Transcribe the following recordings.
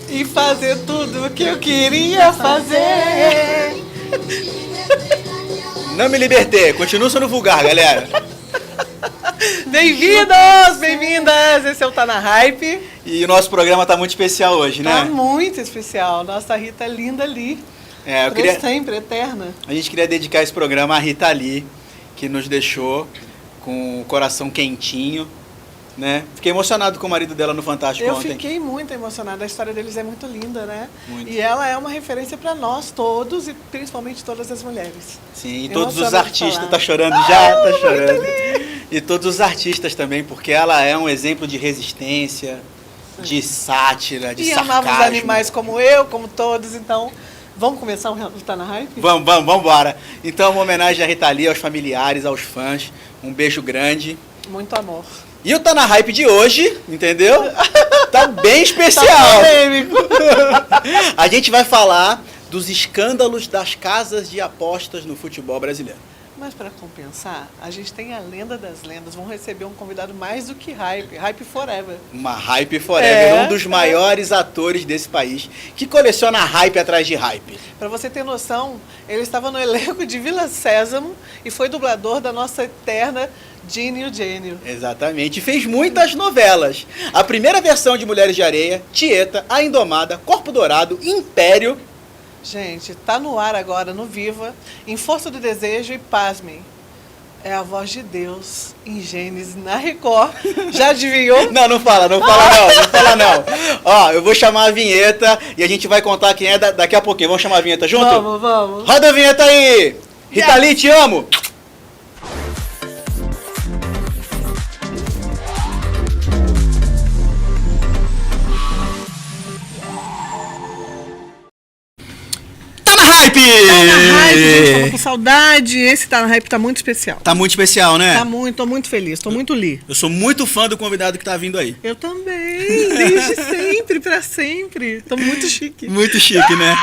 E fazer tudo o que eu queria fazer. Não me libertei, continua sendo vulgar, galera. Bem-vindos, bem-vindas. Esse é o Tá na Hype. E o nosso programa tá muito especial hoje, né? Tá muito especial. Nossa Rita linda ali. Sempre, eterna. A gente queria dedicar esse programa à Rita Lee, que nos deixou com o coração quentinho, né? Fiquei emocionado com o marido dela no Fantástico ontem. Eu fiquei muito emocionada. A história deles é muito linda, né? Muito. E ela é uma referência para nós todos e principalmente todas as mulheres. Sim, e todos os artistas. Tá chorando já? Tá chorando. E todos os artistas também, porque ela é um exemplo de resistência, de sátira, de sarcasmo. E amava os animais como eu, como todos, então... Vamos começar o Tá na Hype? Vamos embora. Então, uma homenagem à Rita Lee, aos familiares, aos fãs. Um beijo grande. Muito amor. E o Tá na Hype de hoje, entendeu? Tá bem especial. Tá polêmico. A gente vai falar dos escândalos das casas de apostas no futebol brasileiro. Mas para compensar, a gente tem a lenda das lendas. Vamos receber um convidado mais do que hype. Hype forever. Uma hype forever. Um dos maiores atores desse país, que coleciona hype atrás de hype. Para você ter noção, ele estava no elenco de Vila Sésamo e foi dublador da nossa eterna Ginny o Gênio. Exatamente. E fez muitas novelas. A primeira versão de Mulheres de Areia, Tieta, A Indomada, Corpo Dourado, Império... Gente, tá no ar agora, no Viva, em Força do Desejo e pasmem. É a voz de Deus em Gênesis, na Record. Já adivinhou? Não fala não. Ó, eu vou chamar a vinheta e a gente vai contar quem é daqui a pouquinho. Vamos chamar a vinheta junto? Vamos. Roda a vinheta aí! Rita Lee, te amo! Hype! Tá na Hype, gente, tava com saudade. Esse Tá na Hype tá muito especial. Tá muito especial, né? Tá muito, tô muito feliz, tô muito li. Eu sou muito fã do convidado que tá vindo aí. Eu também, desde sempre, pra sempre. Tô muito chique. Muito chique, né?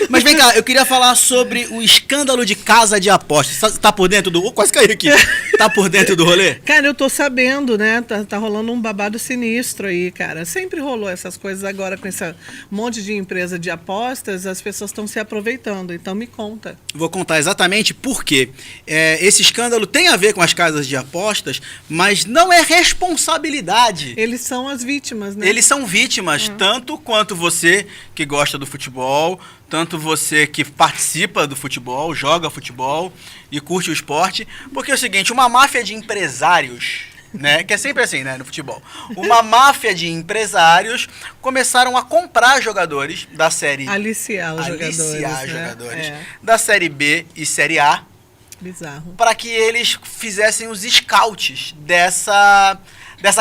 Mas vem cá, eu queria falar sobre o escândalo de casa de apostas. Tá por dentro do... Quase caí aqui. Tá por dentro do rolê? Cara, eu tô sabendo, né? Tá rolando um babado sinistro aí, cara. Sempre rolou essas coisas agora com esse monte de empresa de apostas, as pessoas estão se aproveitando. Então me conta. Vou contar exatamente por quê. Esse escândalo tem a ver com as casas de apostas, mas não é responsabilidade. Eles são as vítimas, né? Eles são vítimas, tanto quanto você que gosta do futebol, tanto você que participa do futebol, joga futebol e curte o esporte. Porque é o seguinte, uma máfia de empresários... Né? Que é sempre assim, né, no futebol. Uma máfia de empresários começaram a comprar jogadores da série... Aliciar jogadores da série B e série A. Bizarro. Para que eles fizessem os scouts dessa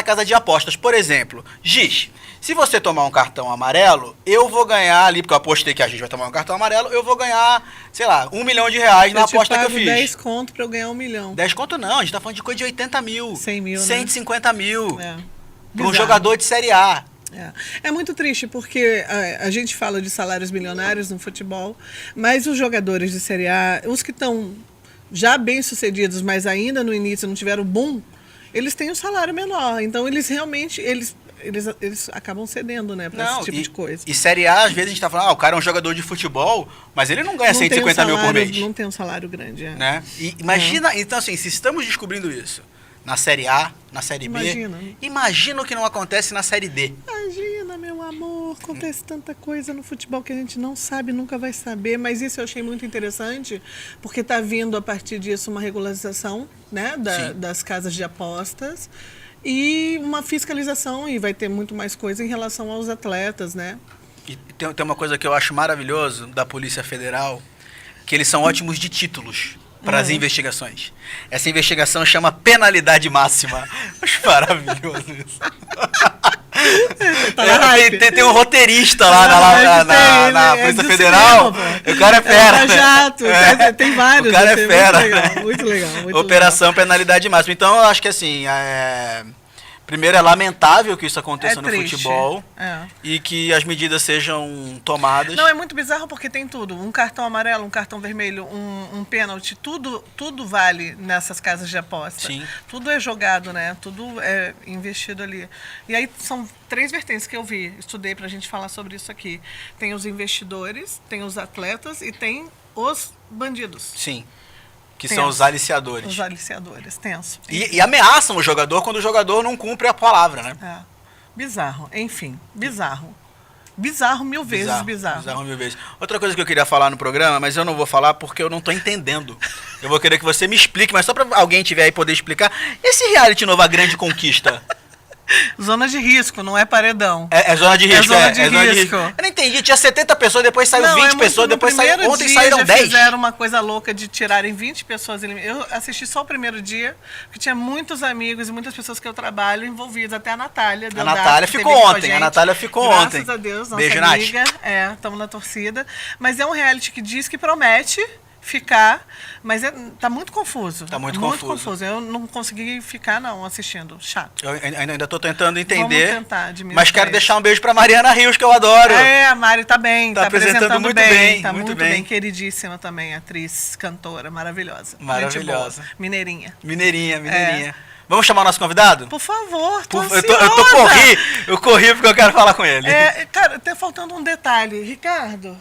casa de apostas. Por exemplo, Giz, se você tomar um cartão amarelo, eu vou ganhar ali, porque eu apostei que a Giz vai tomar um cartão amarelo, eu vou ganhar, sei lá, R$1 milhão na aposta que eu fiz. 10 conto pra eu ganhar 1 milhão. 10 conto não, a gente tá falando de coisa de 80 mil. 100 mil, 150 mil. Para um Bizarro. jogador de série A. É muito triste porque a gente fala de salários milionários no futebol, mas os jogadores de série A, os que estão já bem sucedidos, mas ainda no início não tiveram boom, eles têm um salário menor. Então eles realmente... Eles acabam cedendo, né, pra esse tipo de coisa. E série A, às vezes a gente tá falando, o cara é um jogador de futebol, mas ele não ganha 150 mil por mês. Não tem um salário grande, né? E imagina, então assim, se estamos descobrindo isso na série A, na série B, imagina o que não acontece na série D. Imagina, meu amor, acontece tanta coisa no futebol que a gente não sabe, nunca vai saber, mas isso eu achei muito interessante, porque tá vindo a partir disso uma regularização, né, das casas de apostas, e uma fiscalização, e vai ter muito mais coisa em relação aos atletas, né? E tem uma coisa que eu acho maravilhoso da Polícia Federal, que eles são ótimos de títulos para as investigações. Essa investigação chama penalidade máxima. Acho maravilhoso isso. Tem um roteirista lá na Polícia Federal. O cara é fera. Jato, tem vários. O cara é fera. Muito legal. Operação penalidade máxima. Então, eu acho que assim, Primeiro, é lamentável que isso aconteça É no triste. futebol É. e que as medidas sejam tomadas. Não, é muito bizarro porque tem tudo. Um cartão amarelo, um cartão vermelho, um pênalti, tudo vale nessas casas de aposta. Sim. Tudo é jogado, né? Tudo é investido ali. E aí são 3 vertentes que eu vi, estudei pra gente falar sobre isso aqui. Tem os investidores, tem os atletas e tem os bandidos. Sim. Que Tenso. são os aliciadores. Os aliciadores, tenso. E ameaçam o jogador quando o jogador não cumpre a palavra, né? É. Bizarro, enfim, bizarro. Bizarro 1000 vezes bizarro. Bizarro 1000 vezes. Outra coisa que eu queria falar no programa, mas eu não vou falar porque eu não tô entendendo. Eu vou querer que você me explique, mas só pra alguém tiver aí poder explicar. Esse reality novo, A Grande Conquista, Zona de risco, não é paredão. é zona de risco? zona de risco. Eu não entendi, tinha 70 pessoas, depois saiu Não, 20 é muito- pessoas, no depois saiu, primeiro ontem dia saíram já 10. fizeram uma coisa louca de tirarem 20 pessoas. Eu assisti só o primeiro dia, porque tinha muitos amigos e muitas pessoas que eu trabalho envolvidas, até a Natália. A Natália ficou ontem, a Natália ficou ontem. Graças a Deus, nossa Beijo, Nath. amiga. Estamos na torcida. Mas é um reality que diz que promete ficar, mas tá muito confuso. Tá muito confuso. Eu não consegui ficar, não, assistindo. Chato. Eu ainda tô tentando entender. Vamos tentar administrar Mas quero isso. deixar um beijo pra Mariana Rios, que eu adoro. A Mari tá bem, Tá tá apresentando apresentando muito bem, bem, tá muito muito bem. bem, queridíssima também, atriz, cantora, maravilhosa. Maravilhosa. Gente boa, mineirinha. Mineirinha. Vamos chamar o nosso convidado? Por favor, tô Eu corri porque eu quero falar com ele. Cara, tá faltando um detalhe. Ricardo,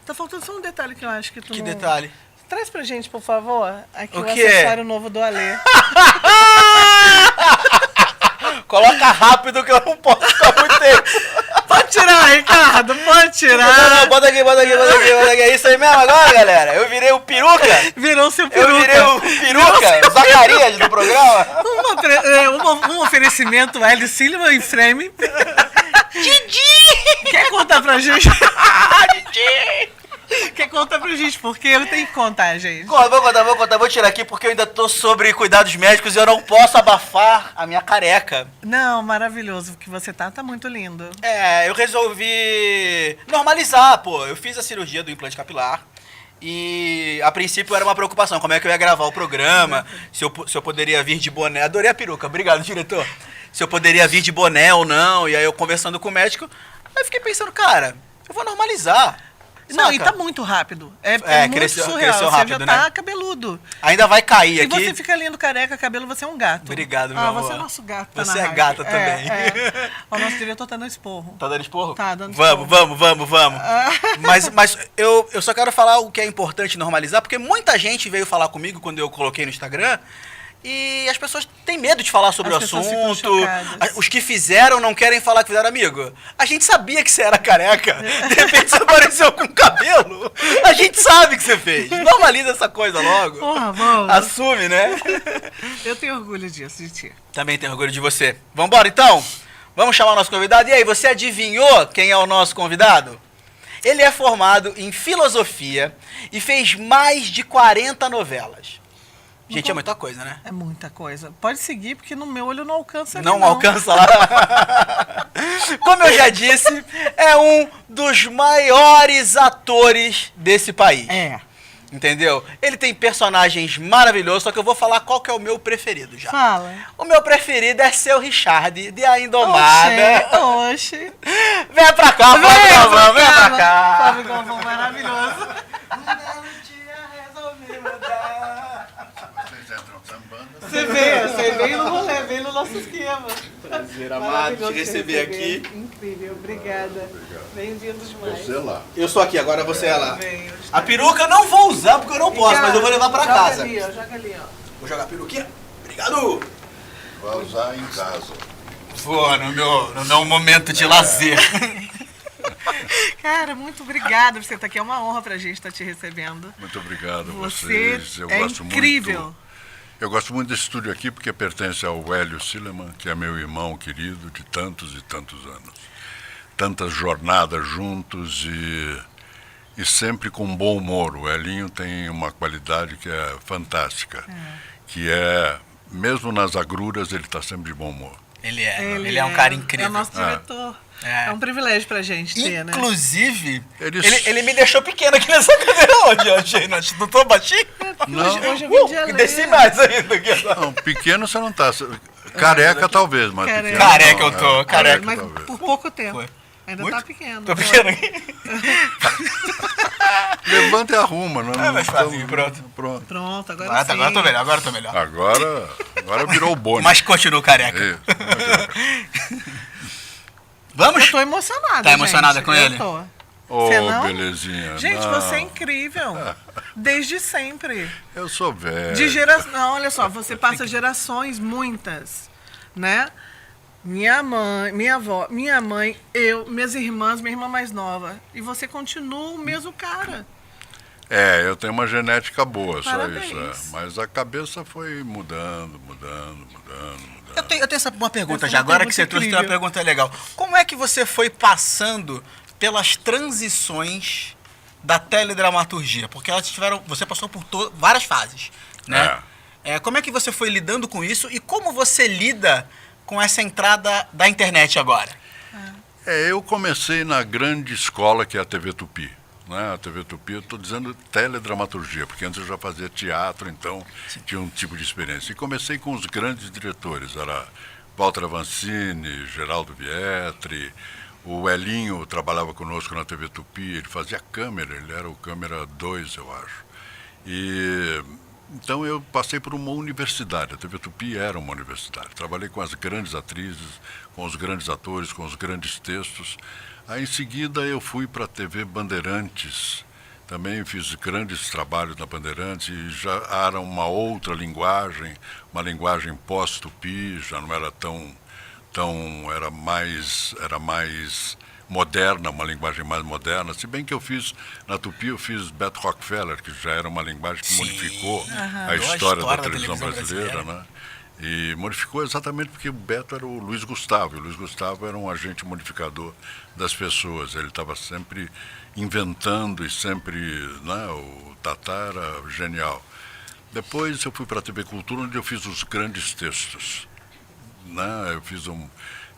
tá faltando só um detalhe que eu acho que tu Que não... detalhe? Traz pra gente, por favor, aqui O o que é? acessório novo do Alê. Coloca rápido que eu não posso ficar muito tempo. Pode tirar, Ricardo, pode tirar. Não, bota aqui. É isso aí mesmo agora, galera? Eu virei o peruca? Virou seu Eu peruca. virei o peruca, o Zacarias do programa? Um oferecimento Hélio Silva em frame. Didi! Quer contar pra gente? Didi! Quer contar pra gente? Porque eu tenho que contar, gente. Vou contar. Vou tirar aqui porque eu ainda tô sobre cuidados médicos e eu não posso abafar a minha careca. Não, maravilhoso. O que você tá muito lindo. Eu resolvi normalizar, pô. Eu fiz a cirurgia do implante capilar. E a princípio era uma preocupação, como é que eu ia gravar o programa, se eu poderia vir de boné. Adorei a peruca, obrigado, diretor. Se eu poderia vir de boné ou não, e aí eu conversando com o médico, aí eu fiquei pensando, cara, eu vou normalizar. Não, saca? e tá muito rápido. É muito cresceu surreal. rápido, Você já tá né? cabeludo. Ainda vai cair E aqui. você fica lindo, careca, cabelo, você é um gato. Obrigado, meu amor. Você é nosso gato. Você tá na é rádio. gata também. O nosso diretor tá dando esporro. Tá dando esporro? Tá dando esporro. Vamos. Mas eu só quero falar o que é importante normalizar, porque muita gente veio falar comigo quando eu coloquei no Instagram, e as pessoas têm medo de falar sobre As o pessoas ficam assunto. chocadas. Os que fizeram não querem falar que fizeram, amigo. A gente sabia que você era careca. De repente você apareceu com cabelo. A gente sabe que você fez. Normaliza essa coisa logo. Porra, vamos. Assume, né? Eu tenho orgulho disso, de ti. Também tenho orgulho de você. Vambora, então? Vamos chamar o nosso convidado? E aí, você adivinhou quem é o nosso convidado? Ele é formado em filosofia e fez mais de 40 novelas. Gente, é muita coisa, né? É muita coisa. Pode seguir, porque no meu olho não alcança ali, Não alcança lá. Como eu já disse, é um dos maiores atores desse país. É. Entendeu? Ele tem personagens maravilhosos, só que eu vou falar qual que é o meu preferido já. Fala. O meu preferido é Seu Richard, de A Indomada. Oxe. Vem pra cá, Flávio Galvão, vem pra cá. Flávio Galvão, maravilhoso. Você veio no rolê, veio no nosso esquema. Prazer, amado, te receber aqui. Incrível, obrigada. Bem-vindos demais. Você lá. Eu sou aqui, agora você é lá. Venho. A peruca eu não vou usar porque eu não posso, mas eu vou levar pra joga casa. Ali, ó, joga ali, ó. Vou jogar a peruquinha. Obrigado. Vai usar em casa. Vou no meu momento de lazer. Cara, muito obrigada por você estar aqui. É uma honra pra gente estar te recebendo. Muito obrigado a Você vocês. Eu é gosto incrível. muito. Eu gosto muito desse estúdio aqui porque pertence ao Hélio Silva, que é meu irmão querido de tantos e tantos anos. Tantas jornadas juntos e sempre com bom humor. O Helinho tem uma qualidade que é fantástica, que é, mesmo nas agruras, ele está sempre de bom humor. Ele é um cara incrível. É o nosso diretor. É um privilégio pra gente ter, né? Inclusive, Eles- ele me deixou pequeno aqui nessa cadeira hoje, achei. Não tô baixinho? Não. Hoje eu vim de E Alê. desci mais ainda aqui. Não, pequeno você não está. Careca talvez, mas Careca. pequeno Careca não, eu tô, careca. Mas talvez. por pouco tempo. Foi. Ainda Muito? tá pequeno. Tô pequeno aqui. Levanta e arruma, não É mais fácil, pronto. Pronto. Pronto, agora Agora, sim. agora tô melhor, agora tô melhor. Agora virou o Boni. Mas continua careca. Isso. Vamos? Eu tô emocionada, Tá emocionada gente. com ele? Eu tô. Ô, Você não? belezinha. Gente, não. você é incrível. Desde sempre. Eu sou velho. De geração. Não, olha só, você passa gerações, muitas, né? Minha mãe, minha avó, minha mãe, eu, minhas irmãs, minha irmã mais nova. E você continua o mesmo cara. É, eu tenho uma genética boa, Parabéns. só isso. Mas a cabeça foi mudando. Eu tenho uma pergunta Essa já, é uma agora que pergunta você trouxe, tem uma incrível. pergunta legal. Como é que você foi passando pelas transições da teledramaturgia? Porque elas tiveram, você passou por várias fases, né? Como é que você foi lidando com isso e como você lida com essa entrada da internet agora? Eu comecei na grande escola que é a TV Tupi. Né? A TV Tupi, eu estou dizendo teledramaturgia, porque antes eu já fazia teatro, então tinha um tipo de experiência. E comecei com os grandes diretores, era Walter Avancini, Geraldo Vietri, o Elinho trabalhava conosco na TV Tupi, ele fazia câmera, ele era o câmera 2, eu acho. E então eu passei por uma universidade, a TV Tupi era uma universidade. Trabalhei com as grandes atrizes, com os grandes atores, com os grandes textos. Aí em seguida eu fui para a TV Bandeirantes, também fiz grandes trabalhos na Bandeirantes e já era uma outra linguagem, uma linguagem pós-Tupi, já não era era mais moderna, uma linguagem mais moderna, se bem que eu fiz, na Tupi eu fiz Beto Rockefeller, que já era uma linguagem que modificou a história da televisão brasileira, né? E modificou exatamente porque o Beto era o Luiz Gustavo, e o Luiz Gustavo era um agente modificador das pessoas, ele estava sempre inventando e sempre, né, o Tatá era genial. Depois eu fui para a TV Cultura, onde eu fiz os grandes textos, né? Eu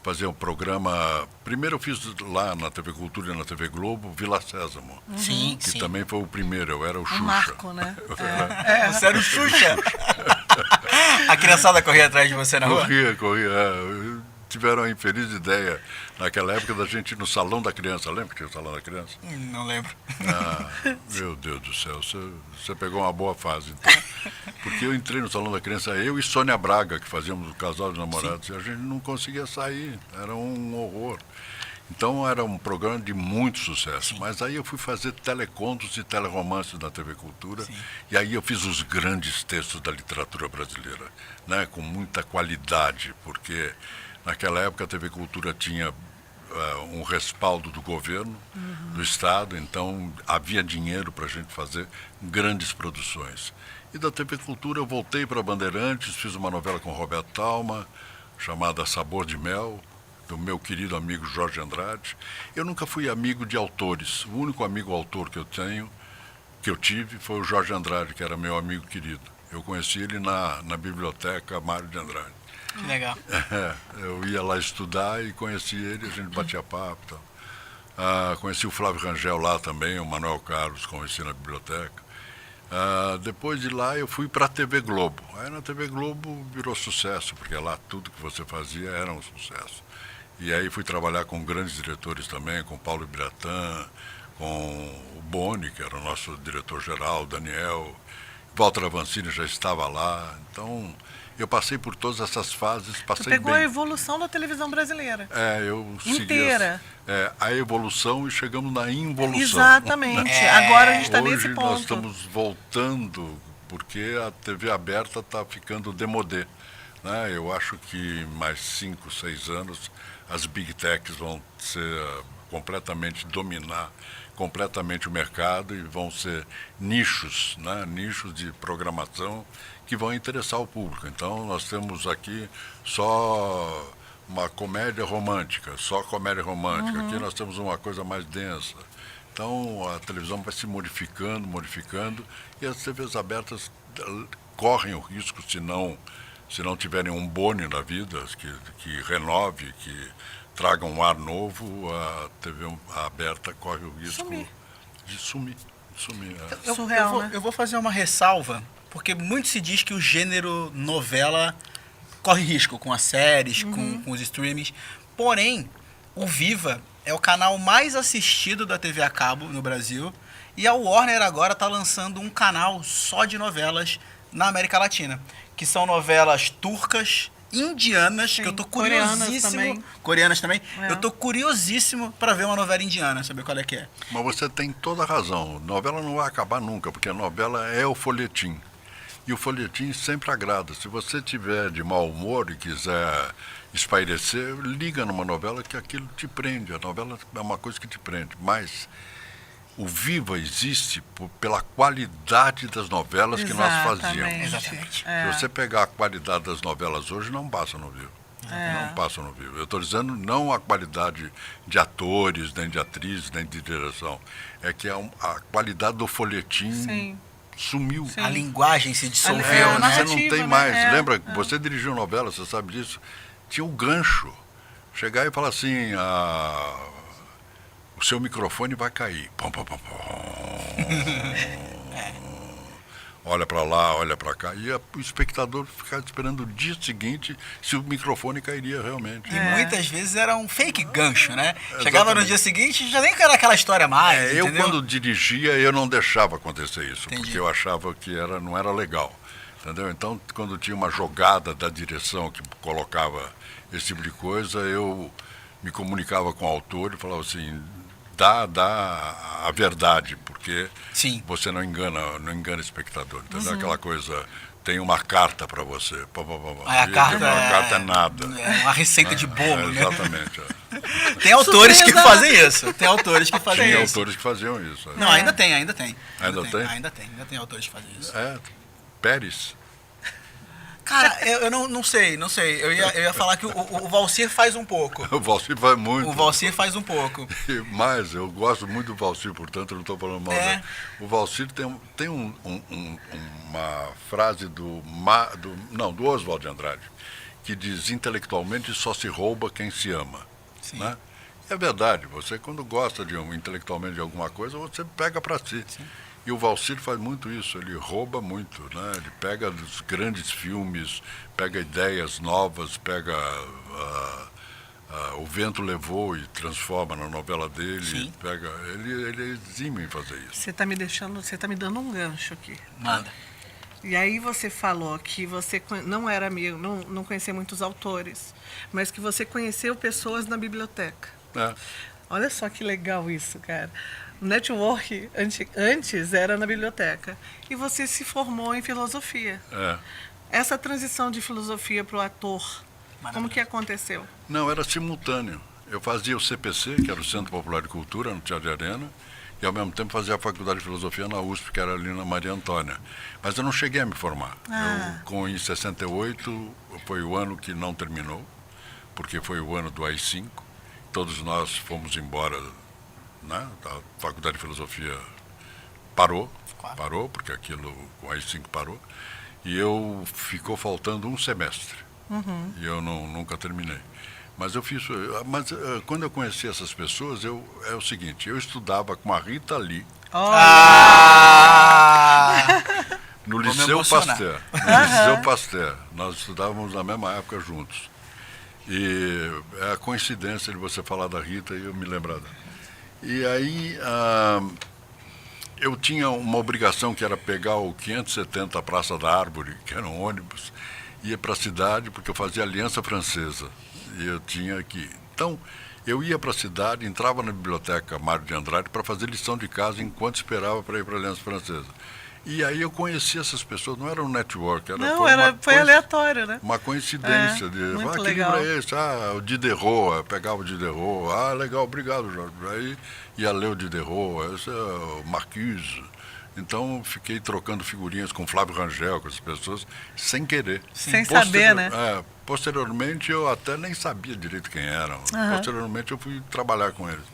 fazia um programa, primeiro eu fiz lá na TV Cultura e na TV Globo, Vila Sésamo, Sim, que sim. também foi o primeiro, eu era o Xuxa. Marco, né? Você era o Xuxa. A criançada corria atrás de você na rua? Corria. Tiveram a infeliz ideia, naquela época, da gente ir no Salão da Criança. Lembra que tinha o Salão da Criança? Não lembro. Meu Deus do céu, você pegou uma boa fase, então. Porque eu entrei no Salão da Criança, eu e Sônia Braga, que fazíamos o Casal de Namorados, e a gente não conseguia sair, era um horror. Então era um programa de muito sucesso. Mas aí eu fui fazer telecontos e teleromances na TV Cultura. E aí eu fiz os grandes textos da literatura brasileira, né, com muita qualidade, porque naquela época a TV Cultura tinha um respaldo do governo, do Estado, então havia dinheiro para a gente fazer grandes produções. E da TV Cultura eu voltei para Bandeirantes, fiz uma novela com Roberto Talma, chamada Sabor de Mel, do meu querido amigo Jorge Andrade. Eu nunca fui amigo de autores. O único amigo autor que eu tive, foi o Jorge Andrade, que era meu amigo querido. Eu conheci ele na biblioteca Mário de Andrade. Que legal. Eu ia lá estudar e conheci ele, a gente batia papo e tal. Conheci o Flávio Rangel lá também, o Manuel Carlos, conheci na biblioteca. Depois de lá eu fui para a TV Globo. Aí na TV Globo virou sucesso, porque lá tudo que você fazia era um sucesso. E aí fui trabalhar com grandes diretores também, com Paulo Ibiratã, com o Boni, que era o nosso diretor-geral, Daniel, Walter Avancini já estava lá. Então, eu passei por todas essas fases, passei Você pegou bem. a evolução da televisão brasileira. Eu segui Inteira. a evolução e chegamos na involução. Exatamente. Agora a gente está Hoje nesse ponto. nós estamos voltando, porque a TV aberta está ficando demodê. Né? Eu acho que mais 5, 6 anos as Big Techs vão dominar completamente o mercado e vão ser nichos, né? Nichos de programação que vão interessar o público. Então nós temos aqui só uma comédia romântica, Aqui nós temos uma coisa mais densa. Então a televisão vai se modificando e as TVs abertas correm o risco, se não tiverem um Boni na vida, que renove, que traga um ar novo, a TV aberta corre o risco de sumir. Surreal, né? Eu vou fazer uma ressalva, porque muito se diz que o gênero novela corre risco com as séries, com os streamings. Porém, o Viva é o canal mais assistido da TV a cabo no Brasil. E a Warner agora está lançando um canal só de novelas na América Latina. Que são novelas turcas, indianas, Sim, que eu tô coreanas curiosíssimo. também. Coreanas também. É. Eu tô curiosíssimo para ver uma novela indiana, saber qual é que é. Mas você tem toda a razão. Novela não vai acabar nunca, porque a novela é o folhetim. E o folhetim sempre agrada. Se você tiver de mau humor e quiser espairecer, liga numa novela que aquilo te prende. A novela é uma coisa que te prende. Mas o Viva existe pela qualidade das novelas que nós fazíamos. Exatamente. É. Se você pegar a qualidade das novelas hoje, não passa no Vivo. Não passa no Vivo. Eu estou dizendo não a qualidade de atores, nem de atrizes, nem de direção. É que a qualidade do folhetim Sim. sumiu. Sim. A linguagem se dissolveu, É, né? Você não narrativa, tem né? mais. É, Lembra, você dirigiu novela, você sabe disso. Tinha um gancho. Chegar e falar assim, o seu microfone vai cair. Pom, pom, pom, pom. Olha para lá, olha para cá. E o espectador ficava esperando o dia seguinte se o microfone cairia realmente. E muitas vezes era um fake gancho, né? Exatamente. Chegava no dia seguinte já nem era aquela história mais, Eu entendeu? quando dirigia, eu não deixava acontecer isso, Entendi. porque eu achava que não era legal. Entendeu? Então, quando tinha uma jogada da direção que colocava esse tipo de coisa, eu me comunicava com o autor e falava assim, dá a verdade, porque Sim. você não engana o espectador. Entendeu? Aquela coisa, tem uma carta para você. Pá, pá, pá, pá. Aí a E carta aquela carta é nada. É uma receita de bolo, né? Exatamente. Tem autores que Surpresa! fazem isso. Tem autores que fazem Tinha isso. autores que faziam isso. Não, ainda tem. Ainda tem? Ainda tem autores que fazem isso. Pérez. Cara, eu não sei. Eu ia falar que o Valcir faz um pouco. O Valcir vai muito. O Valcir faz um pouco. Mas eu gosto muito do Valcir, portanto eu não estou falando mal dele. O Valcir tem uma frase do Oswald de Andrade, que diz, intelectualmente só se rouba quem se ama. Sim. Né? É verdade, você quando gosta intelectualmente de alguma coisa, você pega para si. Sim. E o Valcir faz muito isso, ele rouba muito, né? Ele pega dos grandes filmes, pega ideias novas, pega O Vento Levou e transforma na novela dele. Sim. Ele é exímio em fazer isso. Você tá me dando um gancho aqui. Manda. E aí você falou que você não era amigo, não conhecia muitos autores, mas que você conheceu pessoas na biblioteca. É. Olha só que legal isso, cara. O network antes era na biblioteca. E você se formou em filosofia. Essa transição de filosofia para o ator, como que aconteceu? Não, era simultâneo. Eu fazia o CPC, que era o Centro Popular de Cultura, no Teatro de Arena, e ao mesmo tempo fazia a Faculdade de Filosofia na USP, que era ali na Maria Antônia. Mas eu não cheguei a me formar. Em 68, foi o ano que não terminou, porque foi o ano do AI-5. Todos nós fomos embora, né? A Faculdade de Filosofia parou, porque aquilo, o AI-5 parou, e ficou faltando um semestre. E eu nunca terminei. Mas quando eu conheci essas pessoas, é o seguinte, eu estudava com a Rita Lee no Liceu Pasteur. Liceu Pasteur. Nós estudávamos na mesma época juntos. E é a coincidência de você falar da Rita e eu me lembrar dela. E aí eu tinha uma obrigação que era pegar o 570 Praça da Árvore, que era um ônibus, ia para a cidade, porque eu fazia Aliança Francesa. E eu tinha que... Então, eu ia para a cidade, entrava na biblioteca Mário de Andrade para fazer lição de casa enquanto esperava para ir para a Aliança Francesa. E aí eu conheci essas pessoas, não era um network, Foi aleatório, né? Uma coincidência muito que legal. livro é esse? O Diderot, eu pegava o Diderot, legal, obrigado, Jorge. Aí ia ler o Diderot, esse é o Marcuse. Então fiquei trocando figurinhas com Flávio Rangel, com essas pessoas, sem querer. Sem saber, né? Posteriormente eu até nem sabia direito quem eram. Posteriormente eu fui trabalhar com eles.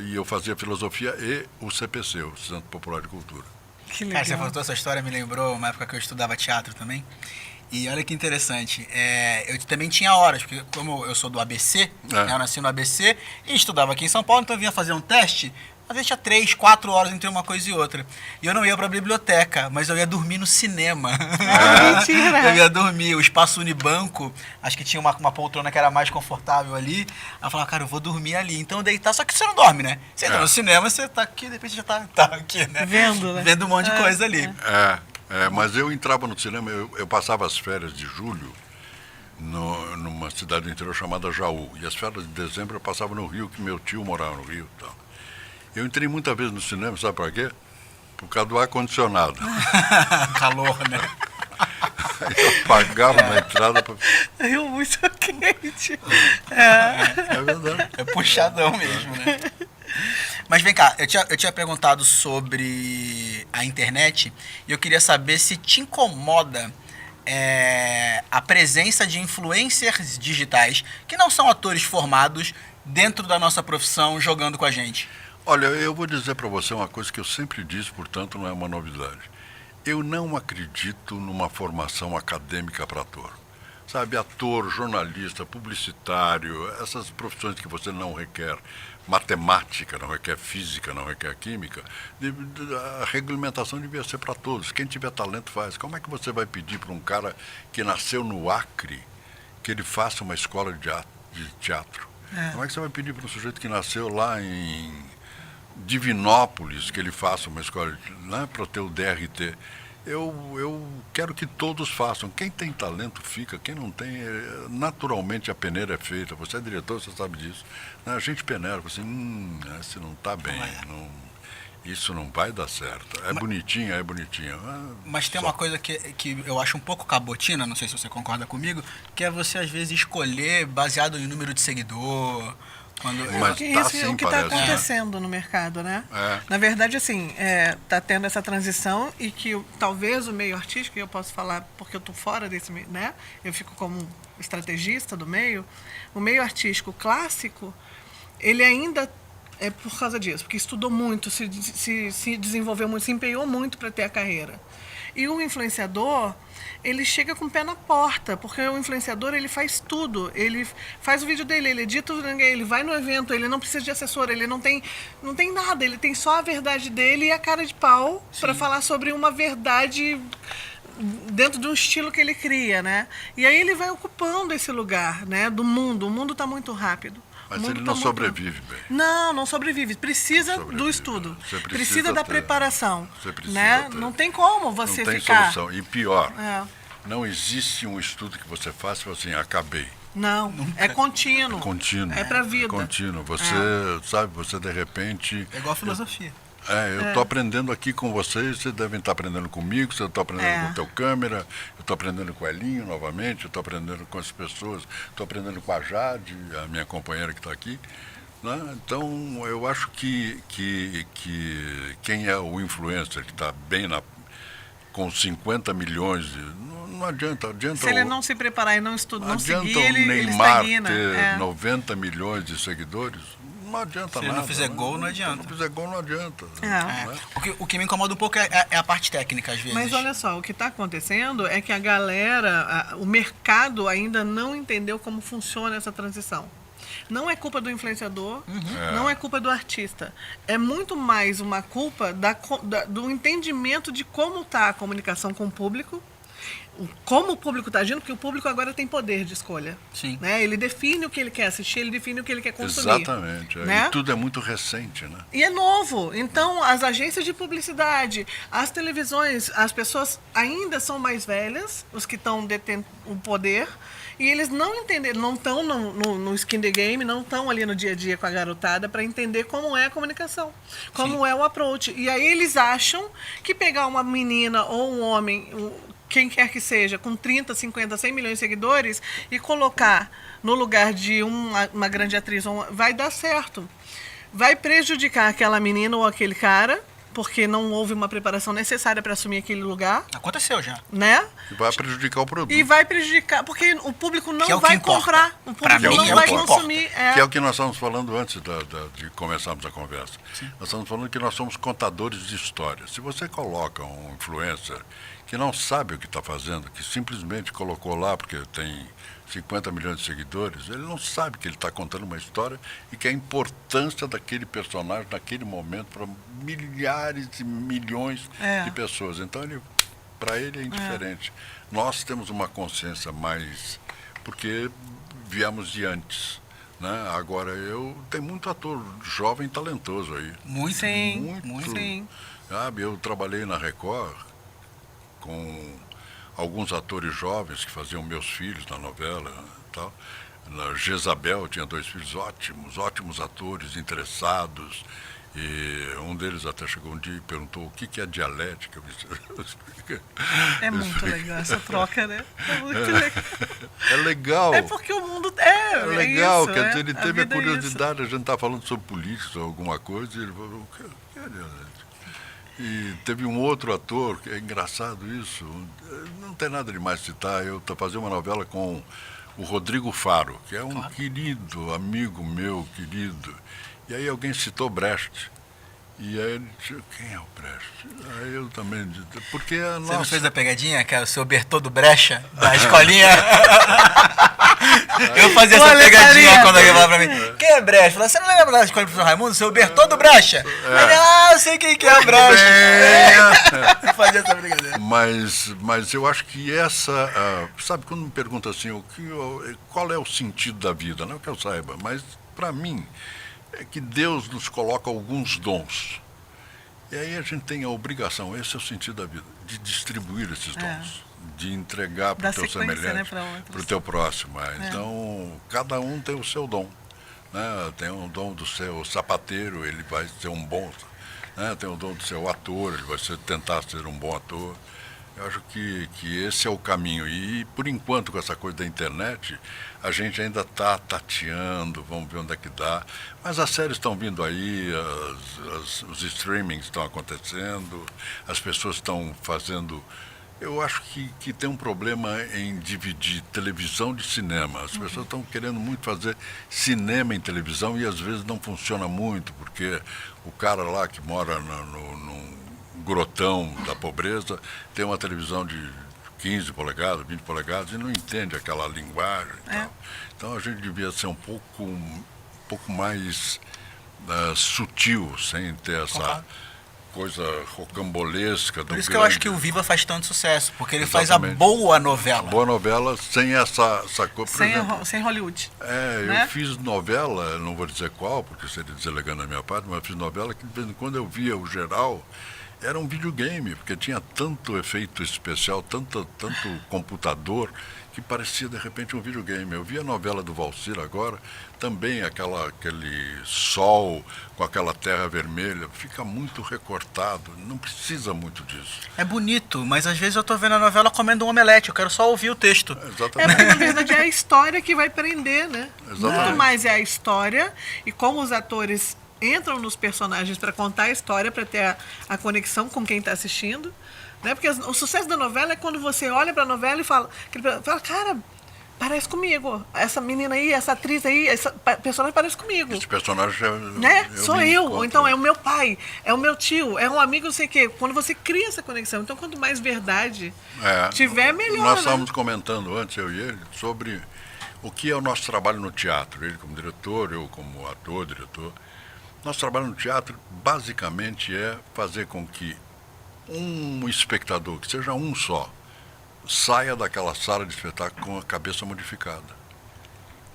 E eu fazia filosofia e o CPC, o Centro Popular de Cultura. Que legal. Cara, você contou essa história, me lembrou uma época que eu estudava teatro também. E olha que interessante, eu também tinha horas, porque como eu sou do ABC, eu nasci no ABC e estudava aqui em São Paulo, então eu vinha fazer um teste Às vezes tinha 3, 4 horas entre uma coisa e outra. E eu não ia pra biblioteca, mas eu ia dormir no cinema. Mentira! Eu ia dormir. O espaço Unibanco, acho que tinha uma poltrona que era mais confortável ali. Aí eu falava, cara, eu vou dormir ali. Então deitar, só que você não dorme, né? Você entra no cinema, você tá aqui, de repente já tá aqui, né? Vendo, né? Vendo um monte de coisa ali. Mas eu entrava no cinema, eu passava as férias de julho numa cidade do interior chamada Jaú. E as férias de dezembro eu passava no Rio, que meu tio morava no Rio e tal. Eu entrei muitas vezes no cinema, sabe por quê? Por causa do ar-condicionado. Calor, né? Eu pagava na entrada para... Rio muito quente. É verdade. É puxadão mesmo, né? Mas vem cá, eu tinha perguntado sobre a internet e eu queria saber se te incomoda a presença de influencers digitais que não são atores formados dentro da nossa profissão jogando com a gente. Olha, eu vou dizer para você uma coisa que eu sempre disse, portanto não é uma novidade. Eu não acredito numa formação acadêmica para ator. Sabe, ator, jornalista, publicitário, essas profissões que você não requer matemática, não requer física, não requer química, a regulamentação devia ser para todos. Quem tiver talento faz. Como é que você vai pedir para um cara que nasceu no Acre que ele faça uma escola de teatro? Como é que você vai pedir para um sujeito que nasceu lá em Divinópolis que ele faça uma escola para ter o DRT? Eu quero que todos façam. Quem tem talento fica, quem não tem, naturalmente a peneira é feita. Você é diretor, você sabe disso. A gente peneira, assim, esse não está bem, isso não vai dar certo. É bonitinha, é bonitinha. Mas tem uma coisa que eu acho um pouco cabotina, não sei se você concorda comigo, que é você às vezes escolher baseado em número de seguidor. Mas Que tá isso assim, é o que está parece. acontecendo no mercado, né? Na verdade, assim, está tendo essa transição e que talvez o meio artístico, e eu posso falar porque eu estou fora desse meio, né? Eu fico como estrategista do meio. O meio artístico clássico, ele ainda é por causa disso, porque estudou muito, se desenvolveu muito, se empenhou muito para ter a carreira. E o influenciador, ele chega com o pé na porta, porque o influenciador, ele faz tudo. Ele faz o vídeo dele, ele edita o ninguém, ele vai no evento, ele não precisa de assessor, ele não tem nada, ele tem só a verdade dele e a cara de pau para falar sobre uma verdade dentro de um estilo que ele cria, né? E aí ele vai ocupando esse lugar, né, do mundo. O mundo está muito rápido. Mas ele não sobrevive bem. Não sobrevive. Precisa do estudo. Precisa da preparação. Você precisa né? Não tem como você ficar... Não tem solução. E pior, não existe um estudo que você faça e fala assim, acabei. Não, é contínuo. É contínuo. É pra vida. É contínuo. Você, sabe, você de repente... É igual a filosofia. Eu estou aprendendo aqui com vocês, vocês devem estar aprendendo comigo, você está aprendendo com o teu câmera, eu estou aprendendo com o Elinho novamente, eu estou aprendendo com as pessoas, estou aprendendo com a Jade, a minha companheira que está aqui. Né? Então, eu acho que quem é o influencer que está bem com 50 milhões, não adianta. Se ele não se preparar e não estudar, não seguir, o ele Neymar estagna. ter 90 milhões de seguidores. Não adianta nada. Se ele não fizer gol, não adianta. Se não fizer gol, não adianta. O que me incomoda um pouco é a parte técnica, às vezes. Mas olha só, o que está acontecendo é que a galera, o mercado ainda não entendeu como funciona essa transição. Não é culpa do influenciador, não é culpa do artista. É muito mais uma culpa do entendimento de como está a comunicação com o público, como o público está agindo, porque o público agora tem poder de escolha. Sim. Né? Ele define o que ele quer assistir, ele define o que ele quer consumir. Exatamente. Né? E tudo é muito recente, né? E é novo. Então, as agências de publicidade, as televisões, as pessoas ainda são mais velhas, os que estão detendo o poder, e eles não entenderam, não estão no skin the game, não estão ali no dia a dia com a garotada para entender como é a comunicação, como é o approach. E aí eles acham que pegar uma menina ou um homem, quem quer que seja, com 30, 50, 100 milhões de seguidores e colocar no lugar de uma grande atriz, vai dar certo. Vai prejudicar aquela menina ou aquele cara, porque não houve uma preparação necessária para assumir aquele lugar. Aconteceu já. Né? E vai prejudicar o produto. E vai prejudicar, porque o público não é vai comprar. O público não vai consumir. Que é o que nós estamos falando antes de começarmos a conversa. Sim. Nós estamos falando que nós somos contadores de histórias. Se você coloca um influencer que não sabe o que está fazendo, que simplesmente colocou lá porque tem 50 milhões de seguidores, ele não sabe que ele está contando uma história e que a importância daquele personagem naquele momento para milhares e milhões de pessoas. Então, para ele é indiferente. Nós temos uma consciência mais... porque viemos de antes. Né? Agora, tem muito ator jovem talentoso aí. Muito, muito. Sim. Sabe, eu trabalhei na Record com alguns atores jovens que faziam meus filhos na novela e tal. Na Jezabel tinha 2 filhos ótimos atores, interessados. E um deles até chegou um dia e perguntou o que é dialética. É muito legal essa troca, né? É muito legal. É legal. É porque o mundo é legal, isso, quer dizer, ele teve a vida curiosidade, a gente estava falando sobre política ou alguma coisa, e ele falou, o que é dialética? E teve um outro ator, que é engraçado isso, não tem nada de mais citar, eu fazia uma novela com o Rodrigo Faro, que é um querido amigo meu, querido. E aí alguém citou Brecht. E aí ele disse, quem é o Brecht? Aí eu também disse, porque a nossa... Você não fez a pegadinha, que era o seu Bertoldo Brecha, da escolinha? Eu fazia essa pegadinha quando alguém falava pra mim, quem é Brecha? Falei, você não lembra da escola do professor Raimundo? Seu Bertoldo Brecha? Aí, eu sei quem que é o Brecha. Eu fazia essa brincadeira. Mas eu acho que essa... sabe, quando me perguntam assim, qual é o sentido da vida? Não que eu saiba, mas para mim... é que Deus nos coloca alguns dons. E aí a gente tem a obrigação, esse é o sentido da vida, de distribuir esses dons, de entregar para o teu semelhante, né, para o teu próximo. Então, cada um tem o seu dom. Né? Tem um dom do seu sapateiro, ele vai ser um bom... Né? Tem o dom do seu ator, ele vai tentar ser um bom ator. Eu acho que esse é o caminho. E, por enquanto, com essa coisa da internet, a gente ainda está tateando, vamos ver onde é que dá. Mas as séries estão vindo aí, os streamings estão acontecendo, as pessoas estão fazendo... Eu acho que tem um problema em dividir televisão de cinema. As pessoas estão querendo muito fazer cinema em televisão e, às vezes, não funciona muito, porque o cara lá que mora num grotão da pobreza, tem uma televisão de 15 polegadas, 20 polegadas e não entende aquela linguagem e tal. Então a gente devia ser um pouco mais sutil, sem ter essa coisa rocambolesca. Por isso que eu acho que o Viva faz tanto sucesso, porque ele faz a boa novela. Boa novela sem essa coisa. Sem Hollywood. Eu fiz novela, não vou dizer qual, porque seria deselegante da minha parte, mas eu fiz novela que de vez em quando eu via o geral. Era um videogame, porque tinha tanto efeito especial, tanto computador, que parecia de repente um videogame. Eu vi a novela do Valcir agora, também aquele sol com aquela terra vermelha, fica muito recortado, não precisa muito disso. É bonito, mas às vezes eu estou vendo a novela comendo um omelete, eu quero só ouvir o texto. Exatamente. Porque na verdade é a história que vai prender, né? Exatamente. Muito mais é a história e como os atores entram nos personagens para contar a história, para ter a conexão com quem está assistindo, né? Porque o sucesso da novela é quando você olha para a novela e fala, cara, parece comigo, essa menina aí, essa atriz aí, essa personagem parece comigo. Esse personagem né? Sou eu, ou então é o meu pai, é o meu tio, é um amigo, não sei o quê. Quando você cria essa conexão, então quanto mais verdade tiver, melhor. Nós estávamos comentando antes, eu e ele, sobre o que é o nosso trabalho no teatro. Ele como diretor, eu como ator, diretor. Nosso trabalho no teatro, basicamente, é fazer com que um espectador, que seja um só, saia daquela sala de espetáculo com a cabeça modificada.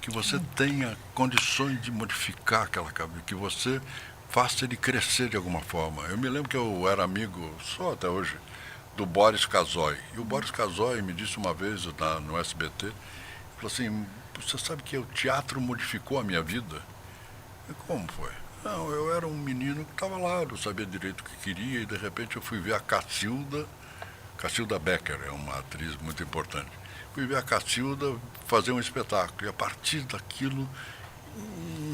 Que você tenha condições de modificar aquela cabeça, que você faça ele crescer de alguma forma. Eu me lembro que eu era amigo, só até hoje, do Boris Casoy. E o Boris Casoy me disse uma vez no SBT, falou assim, você sabe que o teatro modificou a minha vida? E como foi? Não, eu era um menino que estava lá, não sabia direito o que queria, e de repente eu fui ver a Cacilda Becker, é uma atriz muito importante. Fui ver a Cacilda fazer um espetáculo, e a partir daquilo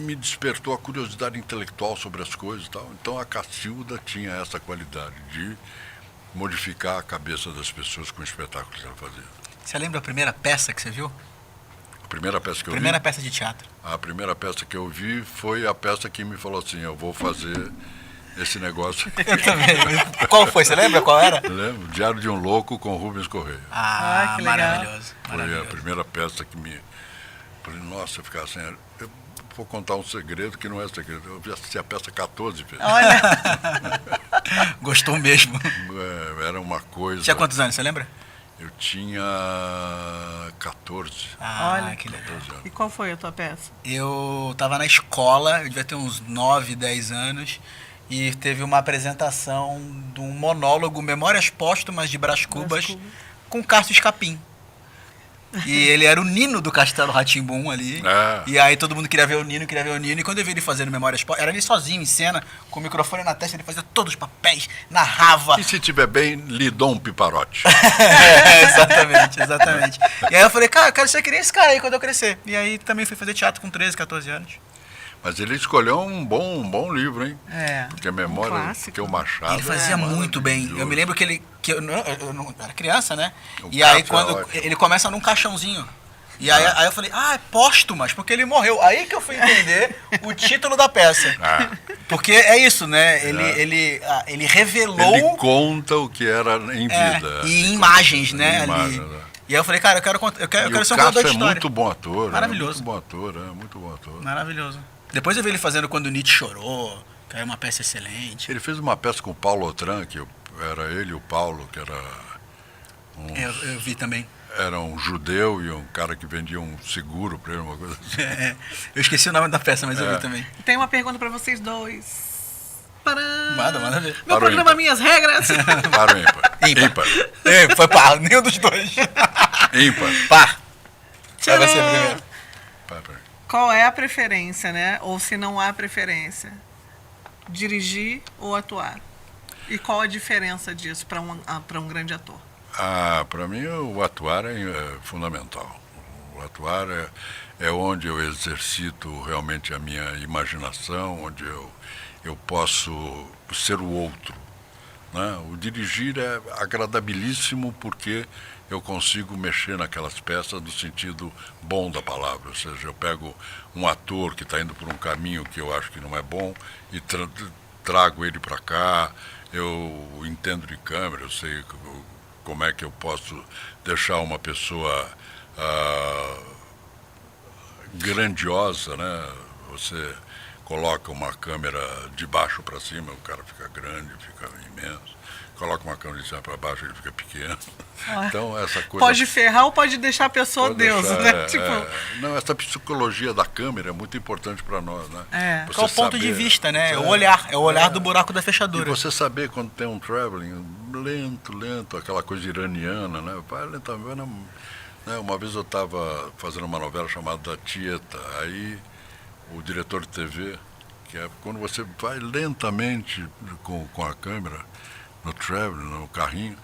me despertou a curiosidade intelectual sobre as coisas e tal. Então a Cacilda tinha essa qualidade de modificar a cabeça das pessoas com o espetáculo que ela fazia. Você lembra a primeira peça que você viu? A primeira peça que eu vi? Primeira peça de teatro. A primeira peça que eu vi foi a peça que me falou assim, eu vou fazer esse negócio. Eu também. Qual foi? Você lembra qual era? Eu lembro, Diário de um Louco com Rubens Correia. Ah, que legal. Maravilhoso. Foi a primeira peça que me... Falei, nossa, eu ficava assim... Eu vou contar um segredo que não é segredo. Eu já assisti a peça 14 vezes. Olha, Gostou mesmo. Era uma coisa... Tinha quantos anos, você lembra? Eu tinha 14. Olha. Que legal. 14 anos. e qual foi a tua peça? Eu tava na escola, eu devia ter uns 9, 10 anos, e teve uma apresentação de um monólogo Memórias Póstumas de Brás Cubas Brás Cubas. com Cássio Escapim. E ele era o Nino do Castelo Rá-Tim-Bum ali. É. E aí todo mundo queria ver o Nino. E quando eu vi ele fazendo Memórias Póstumas, era ele sozinho em cena, com o microfone na testa, ele fazia todos os papéis, narrava. E se tiver bem, lhe dou um piparote. Exatamente. E aí eu falei, cara, eu quero ser que nem esse cara aí quando eu crescer. E aí também fui fazer teatro com 13, 14 anos. Mas ele escolheu um bom livro, hein? É. Porque a memória, clássico. porque o Machado... Ele fazia muito bem. Eu me lembro que ele. Que eu não era criança, né? O E aí Cássio é quando ótimo. ele começa num caixãozinho. E aí eu falei, é póstumas, porque ele morreu. Aí que eu fui entender o título da peça. Ah, Porque é isso, né? Ele revelou. ele conta o que era em vida. E em imagens, né? Em Ali. imagens, né? E aí eu falei, cara, eu quero E ser o um contador Cássio de é história. muito bom ator. Maravilhoso. Muito bom ator. Maravilhoso. Depois eu vi ele fazendo Quando Nietzsche Chorou, que é uma peça excelente. Ele fez uma peça com o Paulo Otran, que era ele e o Paulo, que era Eu vi também. era um judeu e um cara que vendia um seguro para ele, uma coisa assim. Eu esqueci o nome da peça, mas eu vi também. Tem uma pergunta pra vocês dois. Pará. Manda ver. Meu Para o programa, ímpar. minhas regras. Para o ímpar. Ímpar. Foi par, nenhum dos dois. Ímpar. Par. Tcharam! Vai ser primeiro. Para. Qual é a preferência, né? Ou se não há preferência? Dirigir ou atuar? E qual a diferença disso para um grande ator? Para mim, o atuar é fundamental. O atuar é onde eu exercito realmente a minha imaginação, onde eu posso ser o outro, né? O dirigir é agradabilíssimo porque eu consigo mexer naquelas peças no sentido bom da palavra. Ou seja, eu pego um ator que está indo por um caminho que eu acho que não é bom e trago ele para cá, eu entendo de câmera, eu sei como é que eu posso deixar uma pessoa grandiosa, né? Você coloca uma câmera de baixo para cima, o cara fica grande, fica imenso. Coloca uma câmera de cima para baixo, ele fica pequeno. Então, essa coisa... Pode ferrar ou pode deixar a pessoa pode Deus, deixar, né? Não, essa psicologia da câmera é muito importante para nós, né? É. Qual é o ponto de saber- vista, né? O olhar. É o olhar do buraco da E fechadura. você saber quando tem um traveling lento, aquela coisa iraniana, né? Vai lentamente, né? Uma vez eu estava fazendo uma novela chamada Tieta, aí o diretor de TV, que é quando você vai lentamente com a câmera no traveling, no carrinho,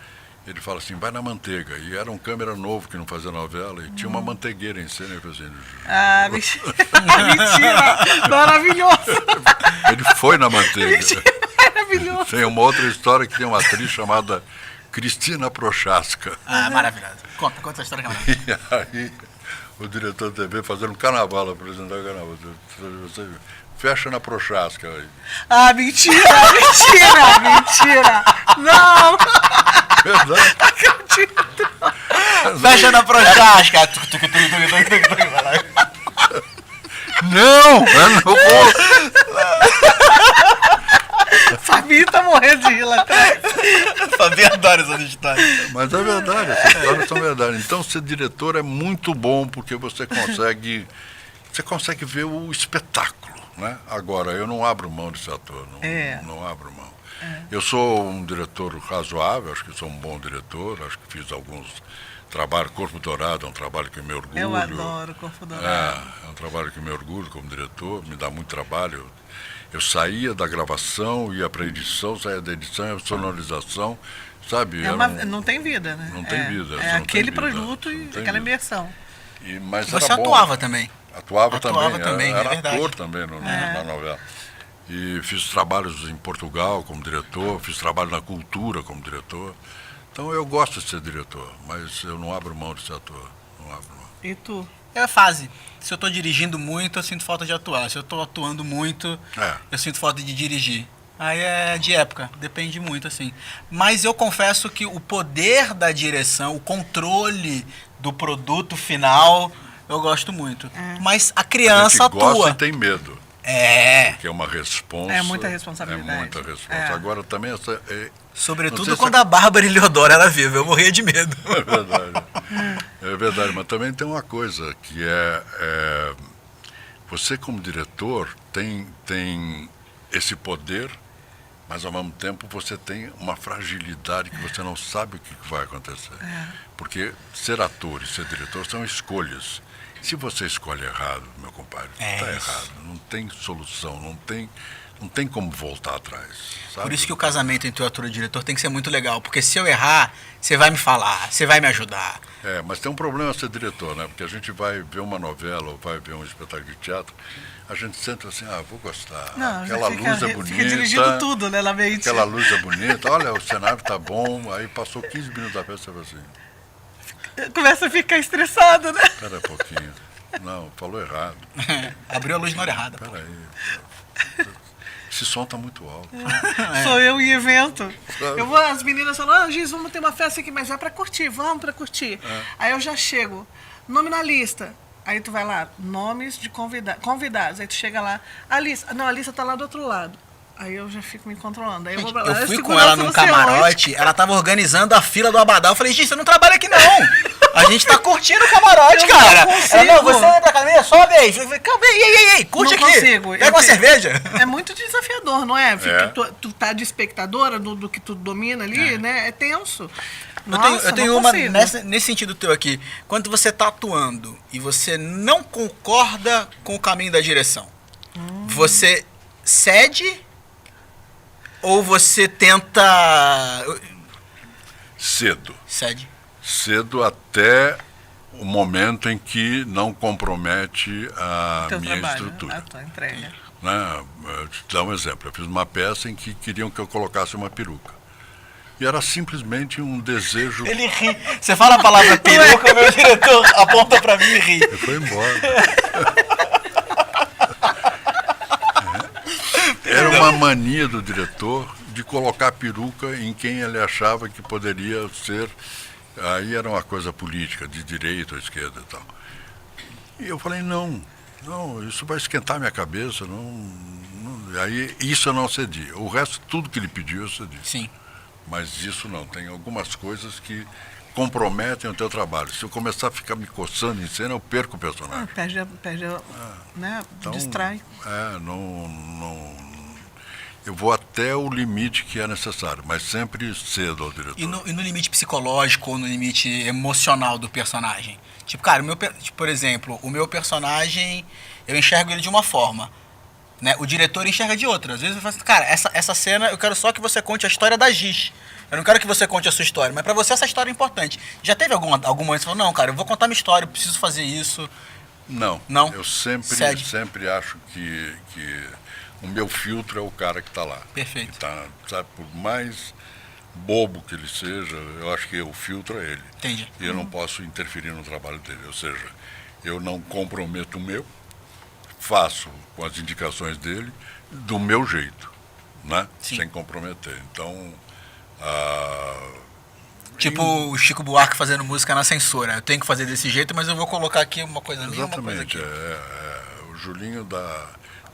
ele fala assim, vai na manteiga. E era um câmera novo que não fazia novela e tinha uma manteigueira em cena. Eu falei assim, Ah, mentira. Mentira. Maravilhoso. ele foi na manteiga. Maravilhoso. Tem uma outra história que tem uma atriz chamada Cristina Prochaska. Maravilhoso. Conta essa história que é maravilhosa. E aí o diretor da TV fazendo um carnaval, apresentar o carnaval. Você fecha na Prochaska. Aí. Ah, mentira. Não. Verdade. Fecha na Prochasca. Não, eu não vou. Fabi tá morrendo de rir lá atrás. Fabi adora essas histórias. Mas é verdade, essas histórias são verdade. Então, ser diretor é muito bom porque você consegue ver o espetáculo, né? Agora, eu não abro mão de ser ator, não abro mão. Eu sou um diretor razoável, acho que sou um bom diretor, acho que fiz alguns trabalhos. Corpo Dourado é um trabalho que eu me orgulho. Eu adoro Corpo Dourado. É um trabalho que eu me orgulho como diretor, me dá muito trabalho. Eu saía da gravação, ia para a edição, saía da edição, ia para sonorização, sabe? Não tem vida, né? Não tem vida. É não aquele tem vida, produto não e tem aquela vida. imersão. Mas Você era bom. atuava também. Atuava Atuava também, também, era é verdade. ator também na novela. E fiz trabalhos em Portugal como diretor, fiz trabalho na cultura como diretor. Então eu gosto de ser diretor, mas eu não abro mão de ser ator. Não abro mão. E tu? É a fase. Se eu tô dirigindo muito, eu sinto falta de atuar. Se eu tô atuando muito, eu sinto falta de dirigir. Aí é de época, depende muito, assim. Mas eu confesso que o poder da direção, o controle do produto final, eu gosto muito. Mas a criança A gente gosta atua. e tem medo. É. Porque é uma responsa. É muita responsabilidade. É muita responsa. É. Agora também essa... não sei Sobretudo se quando a Bárbara Eliodoro era viva, eu morria de medo. É verdade. É verdade, mas também tem uma coisa que você como diretor tem esse poder, mas ao mesmo tempo você tem uma fragilidade que você não sabe o que vai acontecer. Porque ser ator e ser diretor são escolhas. Se você escolhe errado, meu compadre, está errado. Não tem solução, não tem como voltar atrás. Sabe? Por isso que o casamento entre o ator e o diretor tem que ser muito legal, porque se eu errar, você vai me falar, você vai me ajudar. Mas tem um problema ser diretor, né? Porque a gente vai ver uma novela ou vai ver um espetáculo de teatro, a gente sente assim, vou gostar. Não, aquela fica, luz é bonita. Fica dirigindo tudo, né, na mente. Aquela luz é bonita, olha, o cenário tá bom, aí passou 15 minutos da peça e você fala assim, Começa a ficar estressado, né? espera um pouquinho. Não, falou errado. Abriu a luz na hora errada. Espera aí. Esse som tá muito alto. Sou eu em evento. As meninas falam, Giz, vamos ter uma festa aqui, mas é pra curtir, vamos pra curtir. Aí eu já chego, nome na lista. Aí tu vai lá, nomes de convidados. Aí tu chega lá, a lista tá lá do outro lado. Aí eu já fico me controlando. Aí eu vou pra lá. Eu fui com ela num camarote, ela tava organizando a fila do Abadá. Eu falei, Giz, você não trabalha aqui não. A gente tá curtindo o camarote, cara. Ela, você entra pra cá, sobe aí. Eu falei, calma, ei, curte não aqui. Consigo. Pega uma cerveja. É muito desafiador, não é? Tu tá de espectadora do que tu domina ali, né? É tenso. Eu tenho uma nesse sentido teu aqui. Quando você tá atuando e você não concorda com o caminho da direção, você cede ou você tenta... Cedo. Cede. Cedo até o momento em que não compromete a Teu minha trabalho, estrutura. a tua entrega. Né? Eu te dar um exemplo. Eu fiz uma peça em que queriam que eu colocasse uma peruca. E era simplesmente um desejo... Ele ri. Você fala a palavra peruca, o meu diretor aponta pra mim e ri. Ele foi embora. Era uma mania do diretor de colocar peruca em quem ele achava que poderia ser... Aí era uma coisa política, de direita ou esquerda e tal. E eu falei, não, isso vai esquentar minha cabeça. Aí isso eu não cedi. O resto, tudo que ele pediu, eu cedi. Sim. Mas isso não, tem algumas coisas que comprometem o teu trabalho. Se eu começar a ficar me coçando em cena, eu perco o personagem. Né? Então, distrai. Eu vou até o limite que é necessário, mas sempre cedo ao diretor. E no limite psicológico ou no limite emocional do personagem? Tipo, cara, por exemplo, o meu personagem, eu enxergo ele de uma forma, né? O diretor enxerga de outra. Às vezes eu falo assim, cara, essa cena eu quero só que você conte a história da Giz. Eu não quero que você conte a sua história, mas pra você essa história é importante. Já teve algum momento que você falou, não, cara, eu vou contar minha história, eu preciso fazer isso? Não. Eu sempre acho que o meu filtro é o cara que está lá. Perfeito. Que tá, sabe, por mais bobo que ele seja, eu acho que o filtro é ele. Entendi. E eu não posso interferir no trabalho dele. Ou seja, eu não comprometo o meu, faço com as indicações dele do meu jeito, né? Sim. Sem comprometer. Então, tipo o Chico Buarque fazendo música na censura. Eu tenho que fazer desse jeito, mas eu vou colocar aqui uma coisa ali, uma coisa aqui. O Julinho da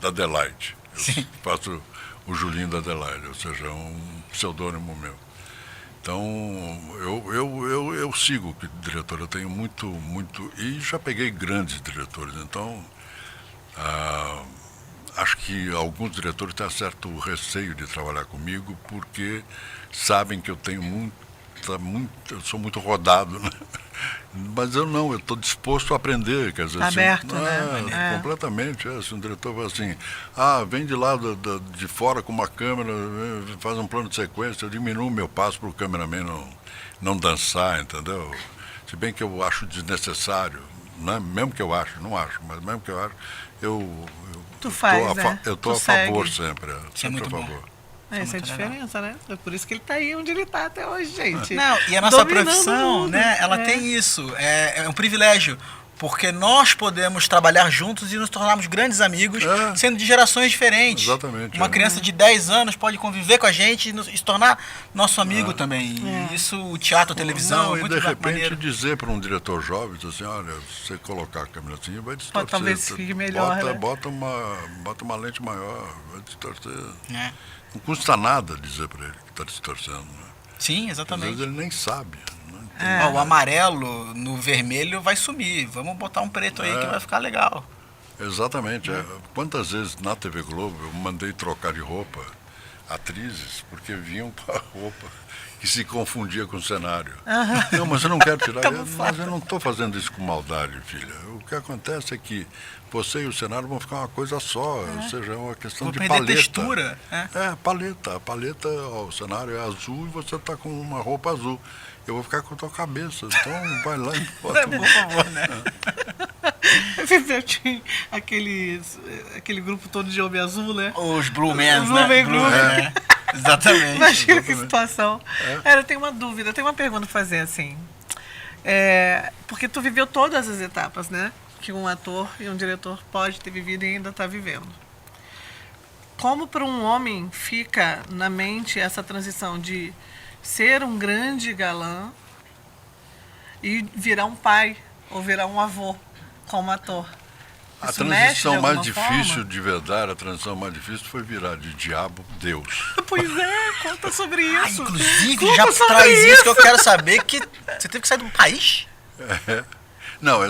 Adelaide. Eu faço o Julinho da Adelaide, ou seja, um pseudônimo meu. Então, eu sigo o diretor, eu tenho muito, e já peguei grandes diretores, então, acho que alguns diretores têm certo receio de trabalhar comigo, porque sabem que eu tenho eu sou muito rodado, né? Mas eu estou disposto a aprender, quer dizer, aberto, assim, né? Completamente. Se um diretor fala assim, vem de lá de fora com uma câmera, faz um plano de sequência, eu diminuo o meu passo para o cameraman não dançar, entendeu? Se bem que eu acho desnecessário, né? Mesmo que eu acho, não acho, mas mesmo que eu acho, eu estou a favor sempre. Sempre a favor. Essa é a diferença, né? É por isso que ele está aí onde ele está até hoje, gente. Não, e a nossa profissão, né? Ela tem isso. É um privilégio. Porque nós podemos trabalhar juntos e nos tornarmos grandes amigos, sendo de gerações diferentes. Exatamente. Uma criança de 10 anos pode conviver com a gente e se tornar nosso amigo também. E isso, o teatro, a televisão, e muito de repente maneiro. dizer para um diretor jovem, dizer assim, olha, você colocar a câmera assim, vai distorcer. Talvez fique melhor, né? Bota uma lente maior, vai distorcer. É. Não custa nada dizer para ele que está distorcendo. Né? Sim, Às exatamente. vezes ele nem sabe. Ó, o amarelo no vermelho vai sumir. Vamos botar um preto aí que vai ficar legal. Exatamente. Quantas vezes na TV Globo eu mandei trocar de roupa atrizes porque vinham com a roupa que se confundia com o cenário. Não, mas eu não quero tirar. Mas eu não estou fazendo isso com maldade, filha. O que acontece é que você e o cenário vão ficar uma coisa só. Ou seja, é uma questão Vou de perder paleta. textura. Paleta. A paleta, ó, o cenário é azul e você está com uma roupa azul. Eu vou ficar com a tua cabeça. Então vai lá e bota. Por favor, né? Eu tinha aquele grupo todo de homem azul, né? Os Blue Men, Blue né? Man Group. né? Exatamente. Imagina que situação. Eu tenho uma dúvida, eu tenho uma pergunta pra fazer, assim. Porque tu viveu todas as etapas, né? Que um ator e um diretor pode ter vivido e ainda está vivendo. Como para um homem fica na mente essa transição de ser um grande galã e virar um pai ou virar um avô como ator? A Isso mexe de transição mais alguma difícil, forma? de verdade, a transição mais difícil foi virar de diabo Deus. Pois é, conta sobre isso. Inclusive, Conta já sobre traz isso que eu quero saber, que você teve que sair do país? Não,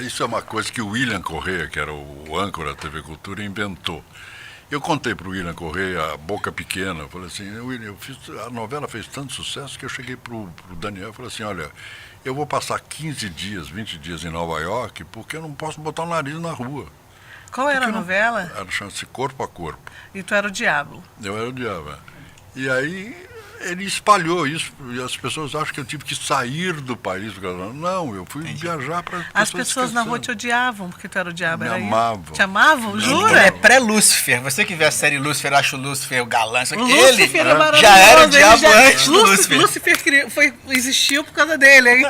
isso é uma coisa que o William Correia, que era o âncora da TV Cultura, inventou. Eu contei para o William Correia, a boca pequena, eu falei assim, William, a novela fez tanto sucesso que eu cheguei para o Daniel e falei assim, olha, eu vou passar 15 dias, 20 dias em Nova York, porque eu não posso botar o nariz na rua. Qual era a novela? Ela chama-se Corpo a Corpo. E tu era o diabo. Eu era o diabo. E aí ele espalhou isso, e as pessoas acham que eu tive que sair do país. Não, eu fui viajar para As pessoas na rua te odiavam porque tu era o diabo, Me era isso? amavam. Te amavam? Ele Jura? é pré-Lúcifer. Você que vê a série Lúcifer, acha o Lúcifer o galã. Isso aqui. O Ele Lúcifer é maravilhoso, já era o ele diabo já- antes do Lúcifer. Lúcifer existiu por causa dele, hein?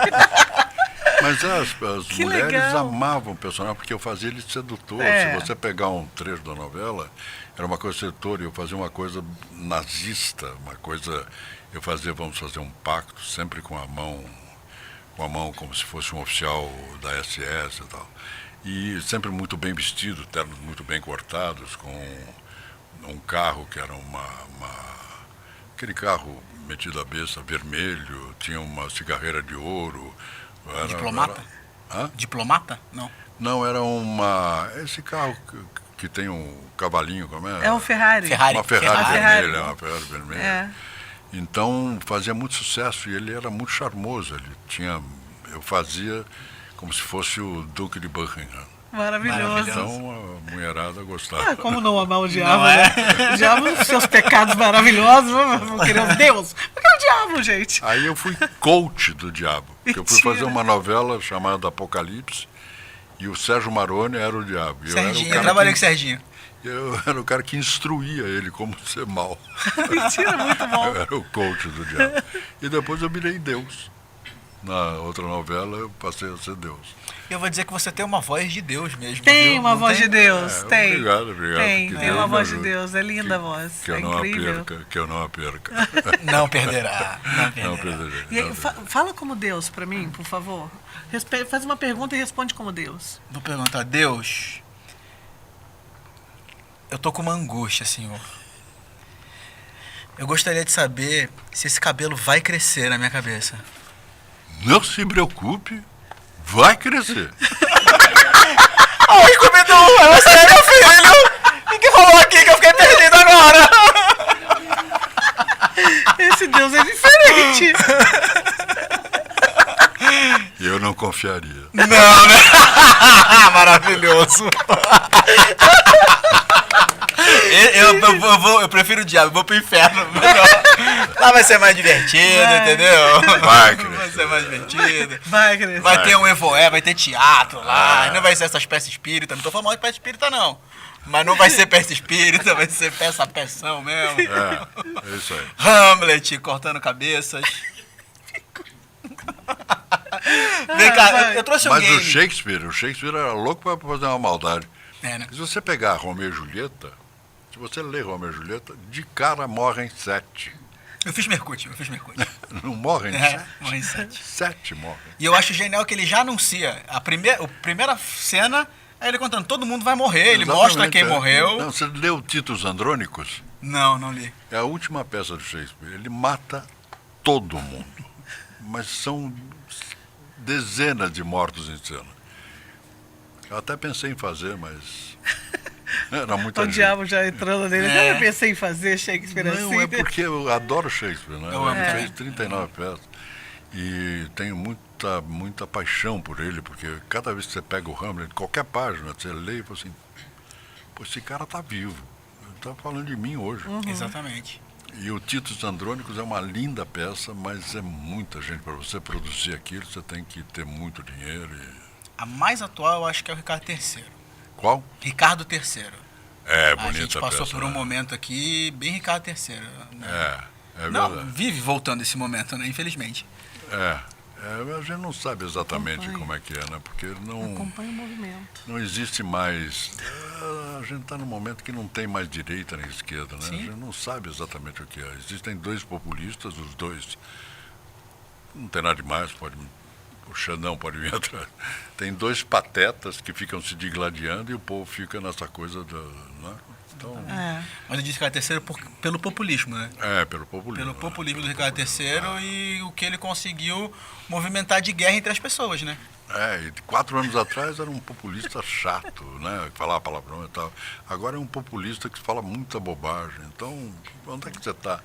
Mas as Que mulheres legal. amavam o personagem, porque eu fazia ele sedutor. É. Se você pegar um trecho da novela, era uma coisa sedutora, eu fazia uma coisa nazista, uma coisa... vamos fazer um pacto, sempre com a mão como se fosse um oficial da SS e tal. E sempre muito bem vestido, ternos muito bem cortados, com um carro que era aquele carro metido à besta, vermelho, tinha uma cigarreira de ouro. Diplomata? Hã? Diplomata? Não. Não, era esse carro que tem um cavalinho, como é? É um Ferrari. Ferrari. Uma Ferrari Ferrari. vermelha, uma Ferrari vermelha. É. Então fazia muito sucesso e ele era muito charmoso. Eu fazia como se fosse o Duque de Buckingham. Maravilhoso. Então a mulherada gostava. Como não amar o diabo, Não é? né? O diabo, com seus pecados maravilhosos, vão querer um Deus. Por que o diabo, gente? Aí eu fui coach do diabo. Porque eu fui Mentira. fazer uma novela chamada Apocalipse e o Sérgio Maroni era o diabo. E Serginho, eu era trabalhei com o Serginho. eu era o cara que instruía ele como ser mal. Mentira, muito bom. Eu era o coach do diabo. E depois eu virei Deus. Na outra novela eu passei a ser Deus. Eu vou dizer que você tem uma voz de Deus mesmo. Tem viu? uma Não voz tem? de Deus, tem. Obrigado. Tem Que uma Deus voz me de ajude. Deus, é linda a voz, Que é eu não incrível. a perca, que eu não a perca. Não perderá. Não perderá. Não perderei. E aí, não perderei. fala como Deus pra mim, por favor. Faz uma pergunta e responde como Deus. Vou perguntar, Deus, eu tô com uma angústia, Senhor. Eu gostaria de saber se esse cabelo vai crescer na minha cabeça. Não se preocupe, vai crescer. Ai, comedor, é você, meu filho! O que falou aqui que eu fiquei perdido agora? Esse Deus é diferente. Eu não confiaria. Não, né? Maravilhoso. Eu prefiro o diabo, eu vou pro inferno. Lá vai ser mais divertido, entendeu? Vai crescer. Vai ser mais divertido. Vai, crescer. Vai ter um evoé, vai ter teatro lá. Não vai ser essas peças espírita. Não tô falando mal de peça espírita, não. Mas não vai ser peça espírita, vai ser peça-peção mesmo. É isso aí. Hamlet cortando cabeças. Vem cá, eu trouxe um Mas game. o Shakespeare era louco para fazer uma maldade. É, né? Se você pegar Romeu e Julieta, se você ler Romeu e Julieta, de cara morrem 7. Eu fiz Mercúrio. Não morrem Morrem 7. 7 morrem. E eu acho genial que ele já anuncia a primeira cena, aí ele contando, todo mundo vai morrer, ele Exatamente, mostra quem morreu. Não, você leu Titus Andrônicos? Não li. É a última peça do Shakespeare. Ele mata todo mundo. Mas são dezenas de mortos em cena. Eu até pensei em fazer, mas era muita O gente. diabo já entrando nele. É. Eu pensei em fazer Shakespeare Não, assim. é porque eu adoro Shakespeare, né? Eu amo. Ele fez 39 peças. E tenho muita paixão por ele, porque cada vez que você pega o Hamlet, qualquer página, você lê e fala assim, pô, esse cara tá vivo. Ele tá falando de mim hoje. Exatamente. E o Titus Andrônicos é uma linda peça, mas é muita gente. Para você produzir aquilo, você tem que ter muito dinheiro. A mais atual eu acho que é o Ricardo III. Qual? Ricardo III. É A bonita gente a passou peça. por um né? momento aqui bem Ricardo III. Né? É Não, verdade. vive voltando esse momento, né? Infelizmente. A gente não sabe exatamente Acompanha. como é que é, né? Porque não, Acompanha o movimento. não existe mais. A gente está num momento que não tem mais direita nem esquerda, né? Sim. A gente não sabe exatamente o que é. Existem dois populistas, os dois. Não tem nada demais, o Xandão pode vir atrás. Tem dois patetas que ficam se digladiando e o povo fica nessa coisa da. Né? Então, Mas eu disse Ricardo III pelo populismo, né? pelo populismo. Pelo populismo do Ricardo III e o que ele conseguiu movimentar de guerra entre as pessoas, né? E 4 anos atrás era um populista chato, né? Que falava palavrão e tal. Agora é um populista que fala muita bobagem. Então, onde é que você está?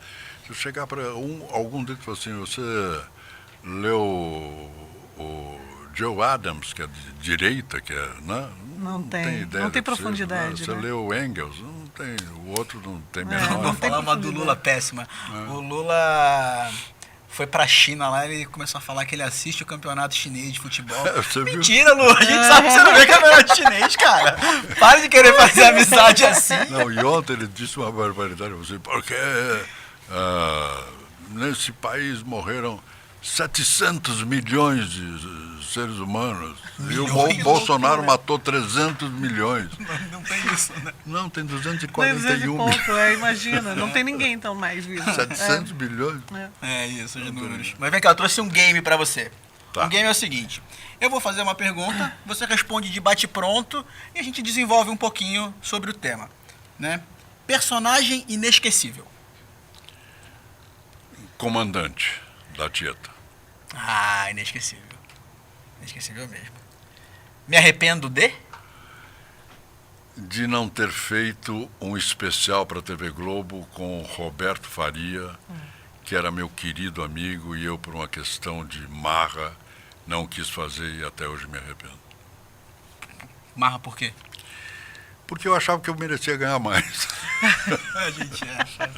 Se eu chegar para algum deles e falar assim, você leu o Joe Adams, que é de direita, que é, né? Não tem. ideia Não tem do que seja, profundidade, Você né? leu Engels, não tem. O outro não tem Não menor. Vou tem falar uma do profundidade. Lula péssima. O Lula foi pra China lá e ele começou a falar que ele assiste o campeonato chinês de futebol. Você viu? Mentira, Lula. A gente sabe que você não vê campeonato chinês, cara. Para de querer fazer amizade assim. Não, e ontem ele disse uma barbaridade, assim, porque nesse país morreram 700 milhões de seres humanos. E o Milhões? Bolsonaro matou 300 milhões. Não tem isso, né? Não, tem Tem 200 e 241 milhões. pouco, imagina. Não tem ninguém então mais vivo. 700 milhões? É isso, os números. Mas vem cá, eu trouxe um game pra você. Tá. O game é o seguinte. Eu vou fazer uma pergunta, você responde de bate-pronto e a gente desenvolve um pouquinho sobre o tema. Né? Personagem inesquecível. Comandante da Tieta. Ah, inesquecível. Inesquecível mesmo. Me arrependo De não ter feito um especial para a TV Globo com o Roberto Faria, que era meu querido amigo, e eu, por uma questão de marra, não quis fazer e até hoje me arrependo. Marra por quê? Porque eu achava que eu merecia ganhar mais. A gente acha.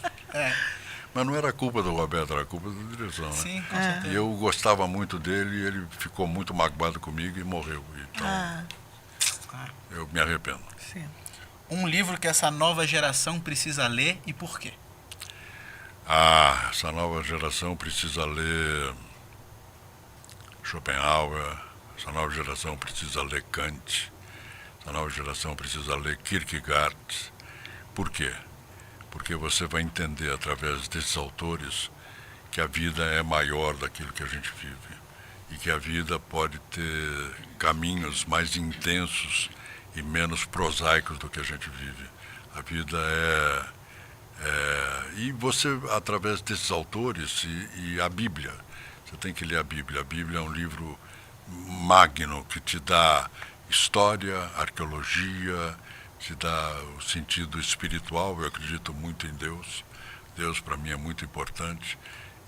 Mas não era culpa do Roberto, era culpa da direção, né? Sim, com certeza. E eu gostava muito dele e ele ficou muito magoado comigo e morreu. Então, eu me arrependo. Sim. Um livro que essa nova geração precisa ler e por quê? Essa nova geração precisa ler Schopenhauer, essa nova geração precisa ler Kant, essa nova geração precisa ler Kierkegaard. Por quê? Porque você vai entender através desses autores que a vida é maior daquilo que a gente vive e que a vida pode ter caminhos mais intensos e menos prosaicos do que a gente vive. A vida e você, através desses autores e a Bíblia, você tem que ler a Bíblia. A Bíblia é um livro magno que te dá história, arqueologia, te dá o sentido espiritual. Eu acredito muito em Deus. Deus para mim é muito importante.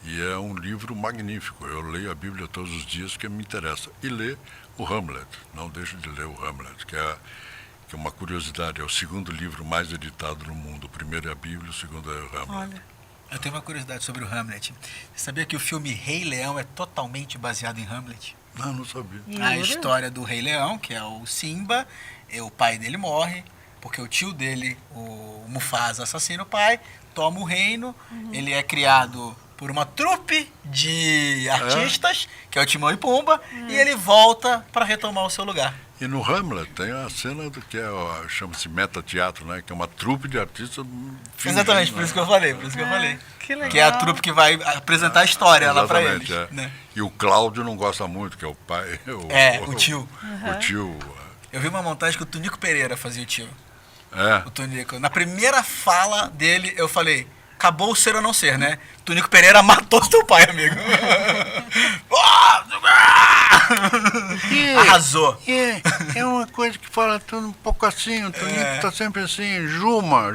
E é um livro magnífico. Eu leio a Bíblia todos os dias, que me interessa. E ler o Hamlet. Não deixo de ler o Hamlet, que é uma curiosidade. É o segundo livro mais editado no mundo. O primeiro é a Bíblia, o segundo é o Hamlet. Olha. Eu tenho uma curiosidade sobre o Hamlet. Você sabia que o filme Rei Leão é totalmente baseado em Hamlet? Não sabia. A história do Rei Leão, que é o Simba, o pai dele morre, porque o tio dele, o Mufasa, assassina o pai, toma o reino, ele é criado por uma trupe de artistas, que é o Timão e Pumba, e ele volta para retomar o seu lugar. E no Hamlet tem a cena do que chama-se metateatro, né? Que é uma trupe de artistas fingindo, Exatamente, por né? isso que eu falei, por isso que eu falei. Que legal. Que é a trupe que vai apresentar a história lá para eles. Exatamente, é. Né? E o Cláudio não gosta muito, que é o pai. O tio. O tio. Eu vi uma montagem que o Tunico Pereira fazia o tio. É. O Tunico. Na primeira fala dele, eu falei, acabou o ser ou não ser, né? Tunico Pereira matou seu pai, amigo. Arrasou. É uma coisa que fala tudo um pouco assim, o Tonico tá sempre assim, Juba.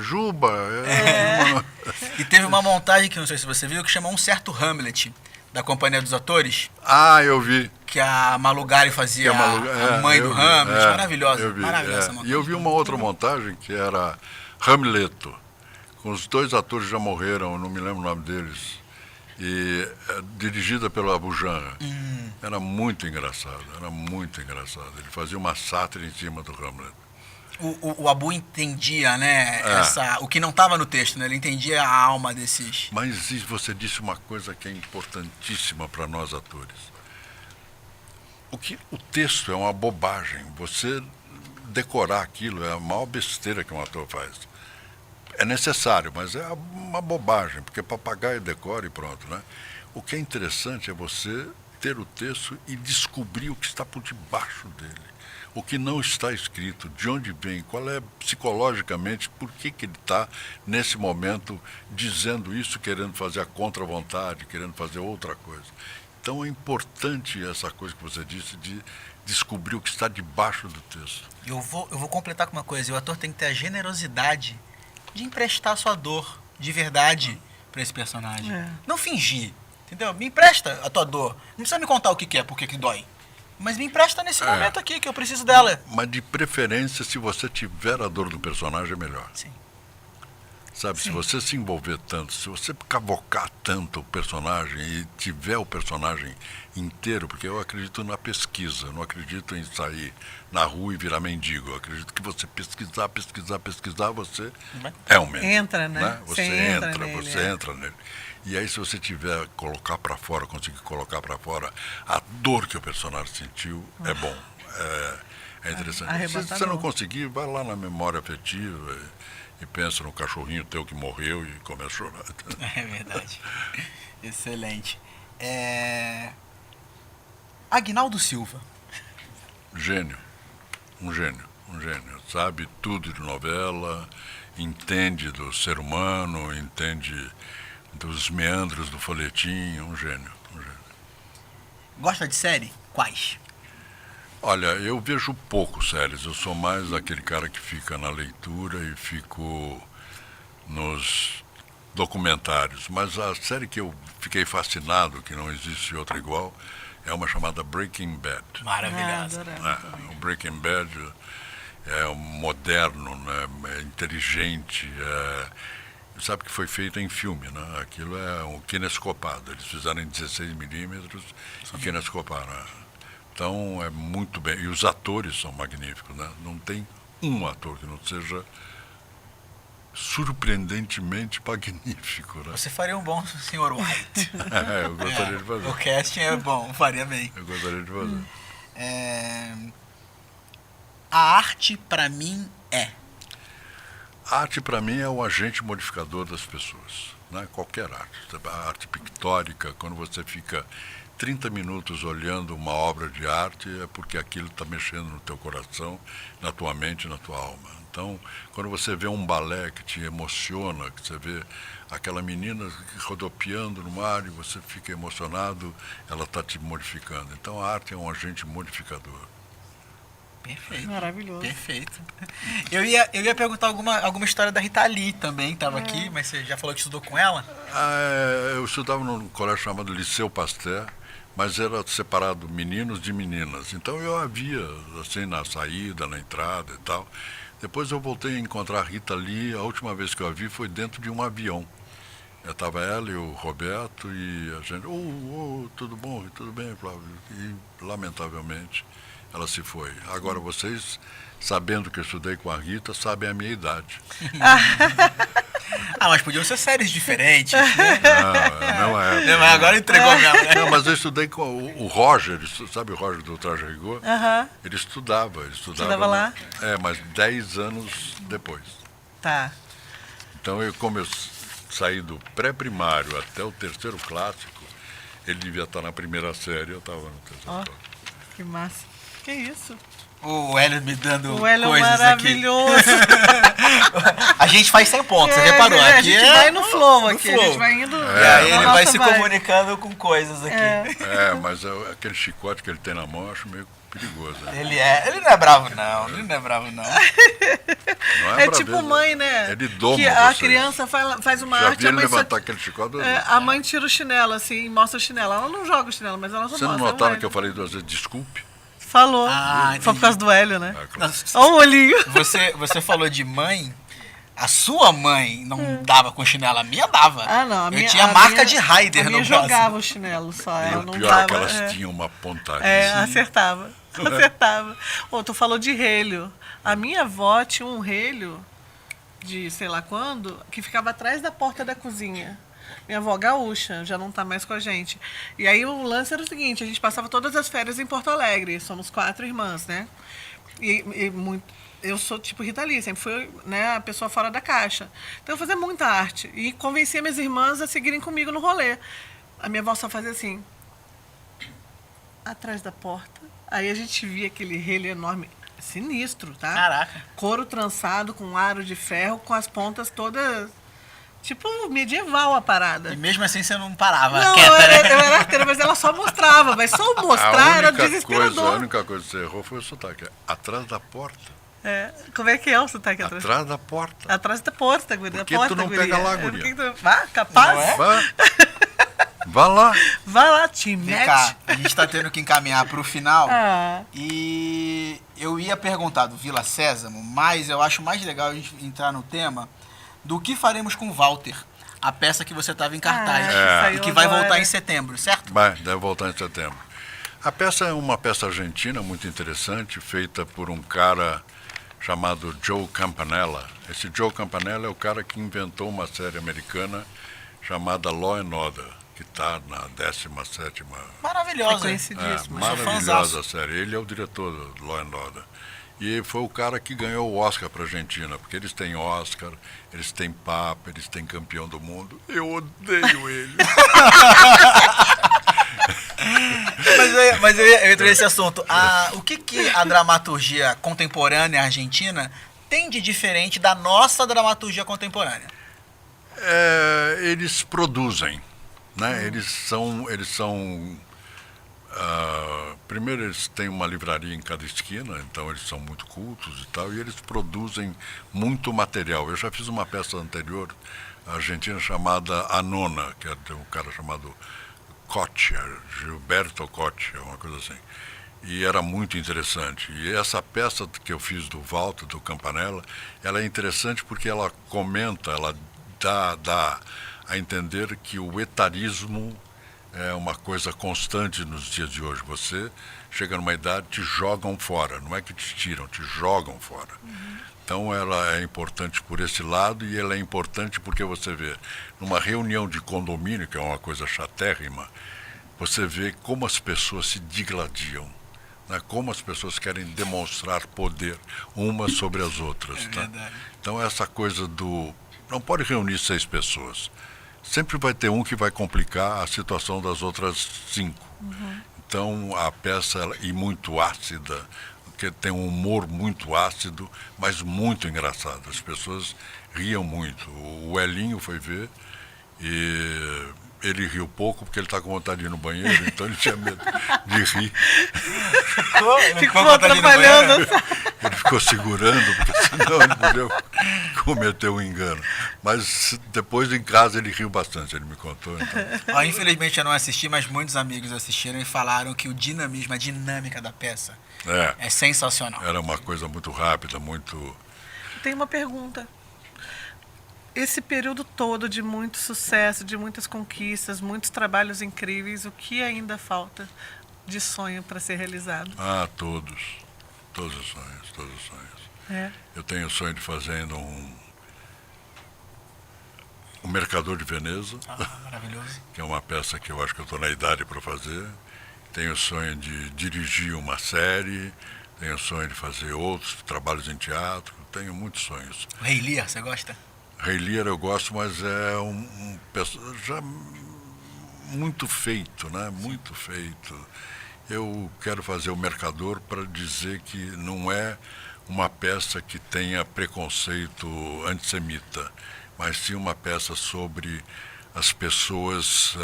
E teve uma montagem que não sei se você viu, que chama Um Certo Hamlet, da Companhia dos Atores, Ah, eu vi. que a Malu Gari fazia a mãe do Hamlet. Maravilhosa. Eu vi, Maravilhosa essa E montagem. eu vi uma outra montagem que era Hamleto, com os dois atores que já morreram, eu não me lembro o nome deles, e dirigida pelo Abu Janra. Era muito engraçado. Ele fazia uma sátira em cima do Hamlet. O Abu entendia, né, o que não estava no texto, né? Ele entendia a alma desses... Mas você disse uma coisa que é importantíssima para nós atores. O texto é uma bobagem. Você decorar aquilo é a maior besteira que um ator faz. É necessário, mas é uma bobagem, porque papagaio decora e pronto, né? O que é interessante é você ter o texto e descobrir o que está por debaixo dele. O que não está escrito, de onde vem, qual é psicologicamente, por que ele está nesse momento dizendo isso, querendo fazer a contra-vontade, querendo fazer outra coisa. Então é importante essa coisa que você disse de descobrir o que está debaixo do texto. Eu vou completar com uma coisa, o ator tem que ter a generosidade de emprestar sua dor de verdade para esse personagem. Não fingir, entendeu? Me empresta a tua dor. Não precisa me contar o que é, por que dói. Mas me empresta nesse momento aqui, que eu preciso dela. Mas de preferência, se você tiver a dor do personagem, é melhor. Sim. Sabe, se você se envolver tanto, se você cavocar tanto o personagem e tiver o personagem inteiro, porque eu acredito na pesquisa, eu não acredito em sair na rua e virar mendigo. Eu acredito que você pesquisar, você é um mendigo. Entra, né? Você entra nele. E aí, se você tiver colocar para fora, conseguir colocar para fora a dor que o personagem sentiu, é bom. É interessante. Se você não conseguir, vai lá na memória afetiva e pensa no cachorrinho teu que morreu e começa a chorar. É verdade. Excelente. Aguinaldo Silva. Gênio. Um gênio. Sabe tudo de novela, entende do ser humano, entende dos meandros do folhetim, um gênio. Gosta de série? Quais? Olha, eu vejo pouco séries, eu sou mais aquele cara que fica na leitura e fico nos documentários, mas a série que eu fiquei fascinado, que não existe outra igual, é uma chamada Breaking Bad. Maravilhosa. O Breaking Bad é moderno, né, é inteligente, sabe que foi feito em filme, né? Aquilo é um kinescopado, eles fizeram em 16mm e kinescoparam. Então é muito bem, e os atores são magníficos, né? Não tem um ator que não seja surpreendentemente magnífico, né? Você faria um bom Sr. White. Eu gostaria de fazer. O casting é bom, faria bem. Eu gostaria de fazer. A arte, para mim, A arte, para mim, é o agente modificador das pessoas, né? Qualquer arte. A arte pictórica, quando você fica 30 minutos olhando uma obra de arte, é porque aquilo está mexendo no teu coração, na tua mente, na tua alma. Então, quando você vê um balé que te emociona, que você vê aquela menina rodopiando no mar e você fica emocionado, ela está te modificando. Então, a arte é um agente modificador. Perfeito. Maravilhoso. Perfeito. Eu ia perguntar alguma história da Rita Lee também, que estava aqui, mas você já falou que estudou com ela? Eu estudava num colégio chamado Liceu Pasteur, mas era separado meninos de meninas. Então eu a via assim na saída, na entrada e tal. Depois eu voltei a encontrar a Rita Lee, a última vez que eu a vi foi dentro de um avião. Estava ela e o Roberto e a gente, tudo bom, tudo bem, Flávio? E lamentavelmente ela se foi. Agora vocês, sabendo que eu estudei com a Rita, sabem a minha idade. Mas podiam ser séries diferentes, né? Não é. Não, mas agora entregou minha mulher. Não, mas eu estudei com o Roger, sabe o Roger do Traje a Rigor? Aham. Ele estudava. Estudava lá? Mas 10 anos depois. Tá. Então, como eu saí do pré-primário até o terceiro clássico, ele devia estar na primeira série, eu estava no terceiro Ó. clássico. Que massa. Que isso? O Hélio me dando O Hélio é coisas aqui. maravilhoso. A gente faz 100 pontos, você reparou? A Aqui gente vai no flow aqui. A flow. gente vai indo. E aí na ele nossa vai se vibe. comunicando com coisas aqui. Mas aquele chicote que ele tem na mão, eu acho meio perigoso. Né? Ele não é bravo, não. Ele não é bravo, não. Não É pra tipo ver, mãe, né? Ele doma que a você. criança faz uma Já arte, vi a ele mãe só- levantar aquele chicote? a mãe tira o chinelo, assim, mostra o chinelo. Ela não joga o chinelo, mas ela só Você não mostra. notaram Hélio. que eu falei 2 vezes desculpe? Falou. Ah, Só por causa do Hélio, né? Claro. Olha o olhinho. Você falou de mãe. A sua mãe não dava com chinelo, a minha dava. Ah, não. A minha, eu tinha a marca minha- de Raider a no minha braço. jogava o chinelo só. E Ela o não pior dava. é que elas tinham uma pontadinha. Acertava. Acertava. Tu falou de relho. A minha avó tinha um relho de sei lá quando, que ficava atrás da porta da cozinha. Minha avó gaúcha, já não tá mais com a gente. E aí o lance era o seguinte, a gente passava todas as férias em Porto Alegre. Somos 4 irmãs, né? Eu sou tipo Rita Lee, sempre fui, né, a pessoa fora da caixa. Então eu fazia muita arte. E convencia minhas irmãs a seguirem comigo no rolê. A minha avó só fazia assim, atrás da porta. Aí a gente via aquele relho enorme, sinistro, tá? Caraca. Couro trançado com aro de ferro, com as pontas todas, tipo medieval a parada. E mesmo assim você não parava. Não, quieta, né? eu era arteira, mas ela só mostrava, mas só mostrar era A desesperador. única coisa que você errou foi o sotaque. Atrás da porta. Como é que é o sotaque atrás? Atrás da porta. Atrás da porta, guria. Por que tu não pega lá, guria? Capaz? Não é? Vá lá. Vai lá, te Vem mete. cá, a gente tá tendo que encaminhar pro final. Ah, E eu ia perguntar do Vila Sésamo, mas eu acho mais legal a gente entrar no tema do que faremos com Walter, a peça que você estava em cartaz. Ah, E que saiu vai agora. voltar em setembro, certo? Deve voltar em setembro. A peça é uma peça argentina muito interessante, feita por um cara chamado Joe Campanella. Esse Joe Campanella é o cara que inventou uma série americana chamada Law and Order, que está na 17ª. Maravilhosa. É conhecidíssimo. Eu sou Maravilhosa fãzaço. a série. Ele é o diretor do Law and Order. E foi o cara que ganhou o Oscar para a Argentina, porque eles têm Oscar, eles têm Papa, eles têm campeão do mundo. Eu odeio ele. Mas eu entrei nesse assunto. O que a dramaturgia contemporânea argentina tem de diferente da nossa dramaturgia contemporânea? Eles produzem, né? Primeiro eles têm uma livraria em cada esquina, então eles são muito cultos e tal, e eles produzem muito material. Eu já fiz uma peça anterior argentina chamada A Nona, que é de um cara chamado Coccia, Gilberto Coccia, uma coisa assim. E era muito interessante. E essa peça que eu fiz do Walter, do Campanella, ela é interessante porque ela comenta, ela dá a entender que o etarismo é uma coisa constante nos dias de hoje. Você chega numa idade, te jogam fora. Não é que te tiram, te jogam fora. Então ela é importante por esse lado e ela é importante porque você vê, numa reunião de condomínio, que é uma coisa chatérrima, você vê como as pessoas se digladiam, né? Como as pessoas querem demonstrar poder umas sobre as outras. Tá? Verdade. Então essa coisa não pode reunir 6 pessoas. Sempre vai ter um que vai complicar a situação das outras 5. Então a peça é muito ácida, que tem um humor muito ácido, mas muito engraçado. As pessoas riam muito. O Elinho foi ver e ele riu pouco porque ele está com vontade de ir no banheiro, então ele tinha medo de rir. Ficou atrapalhando. Ele ficou segurando, porque senão ele podia cometer um engano. Mas depois em casa ele riu bastante, ele me contou. Então. Infelizmente eu não assisti, mas muitos amigos assistiram e falaram que o dinamismo, a dinâmica da peça é sensacional. Era uma coisa muito rápida, muito... Tem uma pergunta. Esse período todo de muito sucesso, de muitas conquistas, muitos trabalhos incríveis, o que ainda falta de sonho para ser realizado? Todos. Todos os sonhos, todos os sonhos. É. Eu tenho o sonho de fazer ainda O Mercador de Veneza, Maravilhoso. que é uma peça que eu acho que eu estou na idade para fazer. Tenho o sonho de dirigir uma série, tenho o sonho de fazer outros trabalhos em teatro, tenho muitos sonhos. O Rei Lear, você gosta? Rei Lear eu gosto, mas é já muito feito, né? Muito feito. Eu quero fazer o Mercador para dizer que não é uma peça que tenha preconceito antissemita, mas sim uma peça sobre as pessoas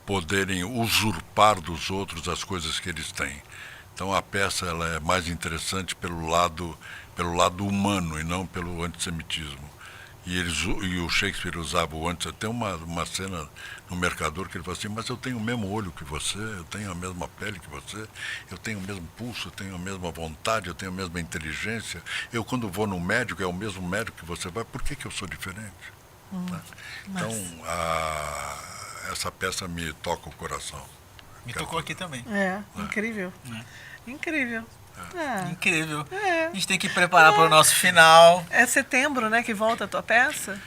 poderem usurpar dos outros as coisas que eles têm. Então a peça ela é mais interessante pelo lado humano e não pelo antissemitismo. E o Shakespeare usava o antissemitismo. Tem uma cena no Mercador que ele fala assim, mas eu tenho o mesmo olho que você, eu tenho a mesma pele que você, eu tenho o mesmo pulso, eu tenho a mesma vontade, eu tenho a mesma inteligência. Eu quando vou no médico, é o mesmo médico que você vai, por que eu sou diferente? Né? Então, essa peça me toca o coração. Me tocou aqui também. Incrível. Incrível. Incrível. A gente tem que preparar para o nosso final. É setembro, né, que volta a tua peça?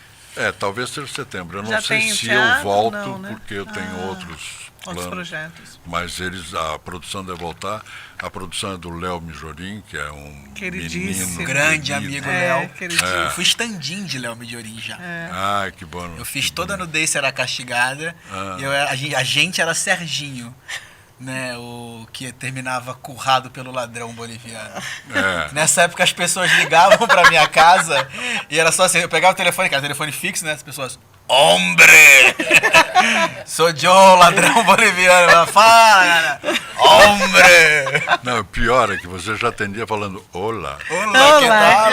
Talvez seja setembro. Eu não Já sei tem se teatro? eu volto, Não, né? porque eu tenho outros planos. Projetos. Mas a produção deve voltar. A produção é do Léo Mijorim, que é um Queridíssimo. menino Grande querido. amigo Léo. queridíssimo. Eu fui stand-in de Léo Midiorim já. Ah, que bom. Eu fiz toda a nudez será castigada. E a gente era Serginho, né? O que terminava currado pelo ladrão boliviano. Nessa época as pessoas ligavam pra minha casa e era só assim, eu pegava o telefone, que era telefone fixo, né? As pessoas, hombre! Sou eu, ladrão boliviano. Ela fala, cara, hombre! Não, o pior é que você já atendia falando olá. Olá, que tal?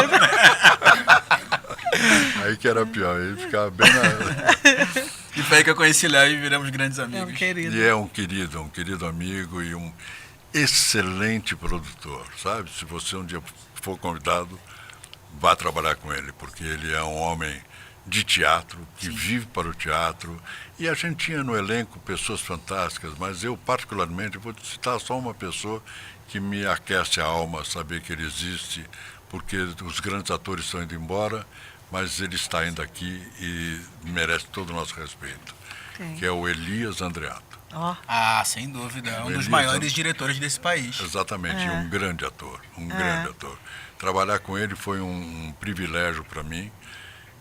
Aí que era pior, aí ficava bem na... E foi aí que eu conheci Léo e viramos grandes amigos. É um querido. E é um querido amigo e um excelente produtor, sabe? Se você um dia for convidado, vá trabalhar com ele, porque ele é um homem de teatro, que vive para o teatro. E a gente tinha no elenco pessoas fantásticas, mas eu particularmente vou citar só uma pessoa que me aquece a alma, saber que ele existe, porque os grandes atores estão indo embora, mas ele está ainda aqui e merece todo o nosso respeito, que é o Elias Andreato. Ah, sem dúvida, é um dos maiores diretores desse país. Exatamente, um grande ator, grande ator. Trabalhar com ele foi um privilégio para mim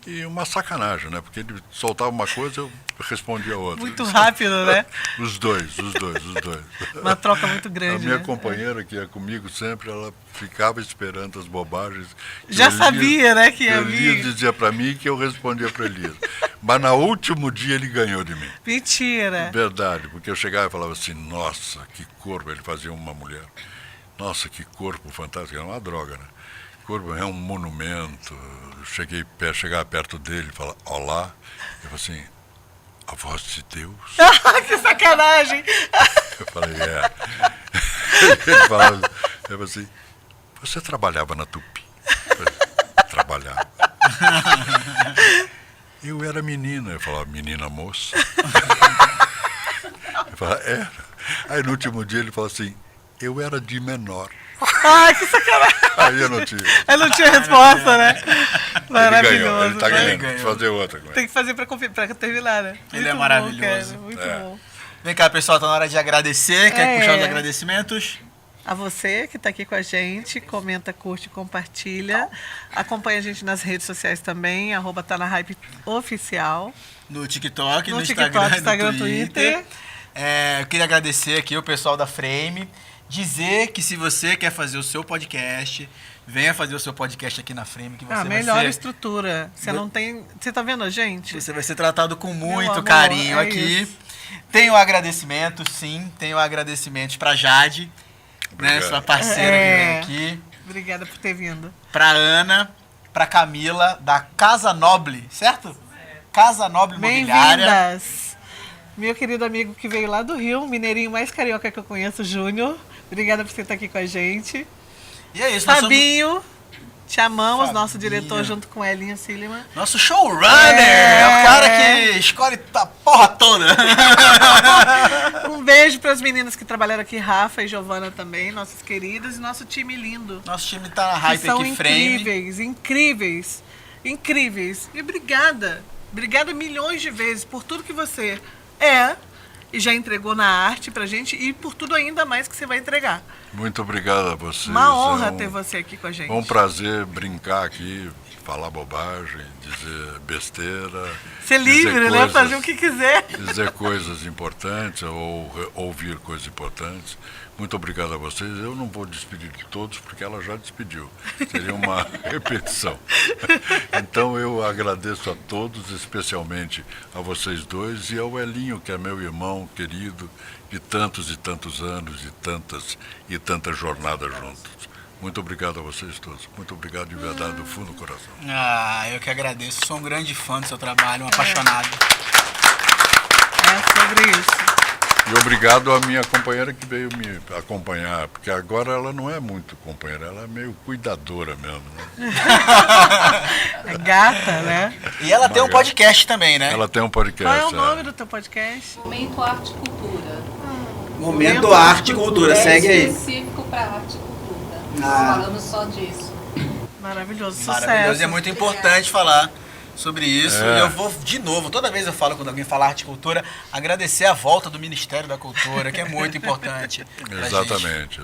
e uma sacanagem, né? Porque ele soltava uma coisa, eu respondia outra. Muito rápido, né? Os dois. Uma troca muito grande. A minha né? companheira, que ia comigo sempre, ela ficava esperando as bobagens. Já sabia, né, que ia Elias vir. dizia para mim que eu respondia para Elias. Mas no último dia ele ganhou de mim. Mentira. Verdade, porque eu chegava e falava assim, nossa, que corpo, ele fazia uma mulher. Nossa, que corpo fantástico, era uma droga, né? Corpo é um monumento. Chegava perto dele e falava, olá. Eu falei assim, a voz de Deus. Que sacanagem. Eu falei, Ele falava assim, você trabalhava na Tupi? Eu falei, trabalhava. Eu era menina. Eu falava, menina moça. Eu falava, era. Aí no último dia ele falou assim, eu era de menor. Ai, que sacanagem. Aí eu não tinha. Eu não tinha resposta, né? Maravilhoso. Ele tá né? ganhando. Vou fazer outra com ele. Tem que fazer pra terminar, né? Ele Muito é bom, maravilhoso. cara, muito bom. Vem cá, pessoal, tá na hora de agradecer. Quer puxar os agradecimentos? A você que está aqui com a gente, comenta, curte, compartilha. Acompanha a gente nas redes sociais também, @TaNaHype oficial. No TikTok, no TikTok, Instagram, no Twitter. Twitter. Eu queria agradecer aqui o pessoal da Frame. Dizer que se você quer fazer o seu podcast, venha fazer o seu podcast aqui na Frame, que você vai melhor ser... estrutura. Você não tem... Você tá vendo a gente? Você vai ser tratado com muito amor, carinho é aqui. isso. Tenho agradecimentos, sim. Tenho agradecimentos pra Jade, né, sua parceira que vem aqui. Obrigada por ter vindo. Pra Ana, pra Camila, da Casa Noble, certo? Casa Noble Imobiliária. Bem-vindas. Meu querido amigo que veio lá do Rio, o mineirinho mais carioca que eu conheço, Júnior. Obrigada por você estar aqui com a gente. E é isso, nós somos Fabinho, te amamos, Fabinho. nosso diretor junto com Elinha Silliman. nosso showrunner. É o cara que escolhe a porra toda. Um beijo para as meninas que trabalharam aqui, Rafa e Giovana também, nossas queridas, e nosso time lindo. Nosso time tá na Que hype são aqui, Frame. incríveis, incríveis. incríveis. E obrigada. Obrigada milhões de vezes por tudo que você é e já entregou na arte pra gente e por tudo ainda mais que você vai entregar. Muito obrigado a vocês. Uma honra ter você aqui com a gente. É um prazer brincar aqui, falar bobagem, dizer besteira. Ser livre, né? Fazer o que quiser. Dizer coisas importantes ou ouvir coisas importantes. Muito obrigado a vocês. Eu não vou despedir de todos, porque ela já despediu. Seria uma repetição. Então eu agradeço a todos, especialmente a vocês dois e ao Elinho, que é meu irmão querido, de tantos e tantos anos e tantas jornadas juntos. Muito obrigado a vocês todos. Muito obrigado de verdade, do fundo do coração. Eu que agradeço. Sou um grande fã do seu trabalho, um apaixonado. É sobre isso. E obrigado à minha companheira que veio me acompanhar, porque agora ela não é muito companheira, ela é meio cuidadora mesmo, né? É gata, né? E ela tem um podcast também, né? Ela tem um podcast. Qual é o nome do teu podcast? Momento Arte e Cultura. Momento Arte e Cultura, segue aí. Específico para arte e cultura. Nós Ah. falamos só disso. Maravilhoso, sucesso. Maravilhoso, e é muito importante falar sobre isso. É. E eu vou, de novo, toda vez eu falo quando alguém fala arte e cultura, agradecer a volta do Ministério da Cultura, que é muito importante. pra gente.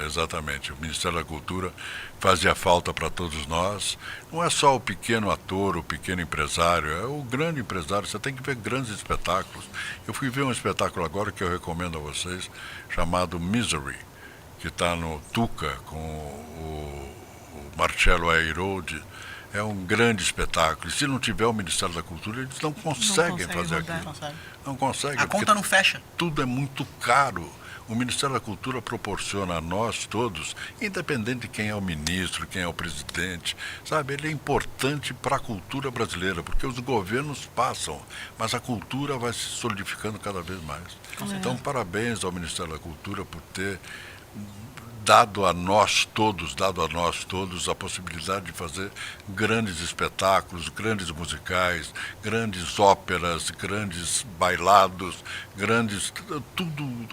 Exatamente. O Ministério da Cultura fazia falta para todos nós. Não é só o pequeno ator, o pequeno empresário, é o grande empresário. Você tem que ver grandes espetáculos. Eu fui ver um espetáculo agora que eu recomendo a vocês, chamado Misery, que está no Tuca, com o Marcello Airoldi. É um grande espetáculo. E se não tiver o Ministério da Cultura, eles não conseguem fazer rodar. aquilo. Consegue. Não conseguem. A porque conta não fecha. tudo é muito caro. O Ministério da Cultura proporciona a nós todos, independente de quem é o ministro, quem é o presidente, sabe? Ele é importante para a cultura brasileira, porque os governos passam, mas a cultura vai se solidificando cada vez mais. Então, parabéns ao Ministério da Cultura por ter dado a nós todos a possibilidade de fazer grandes espetáculos, grandes musicais, grandes óperas, grandes bailados, tudo,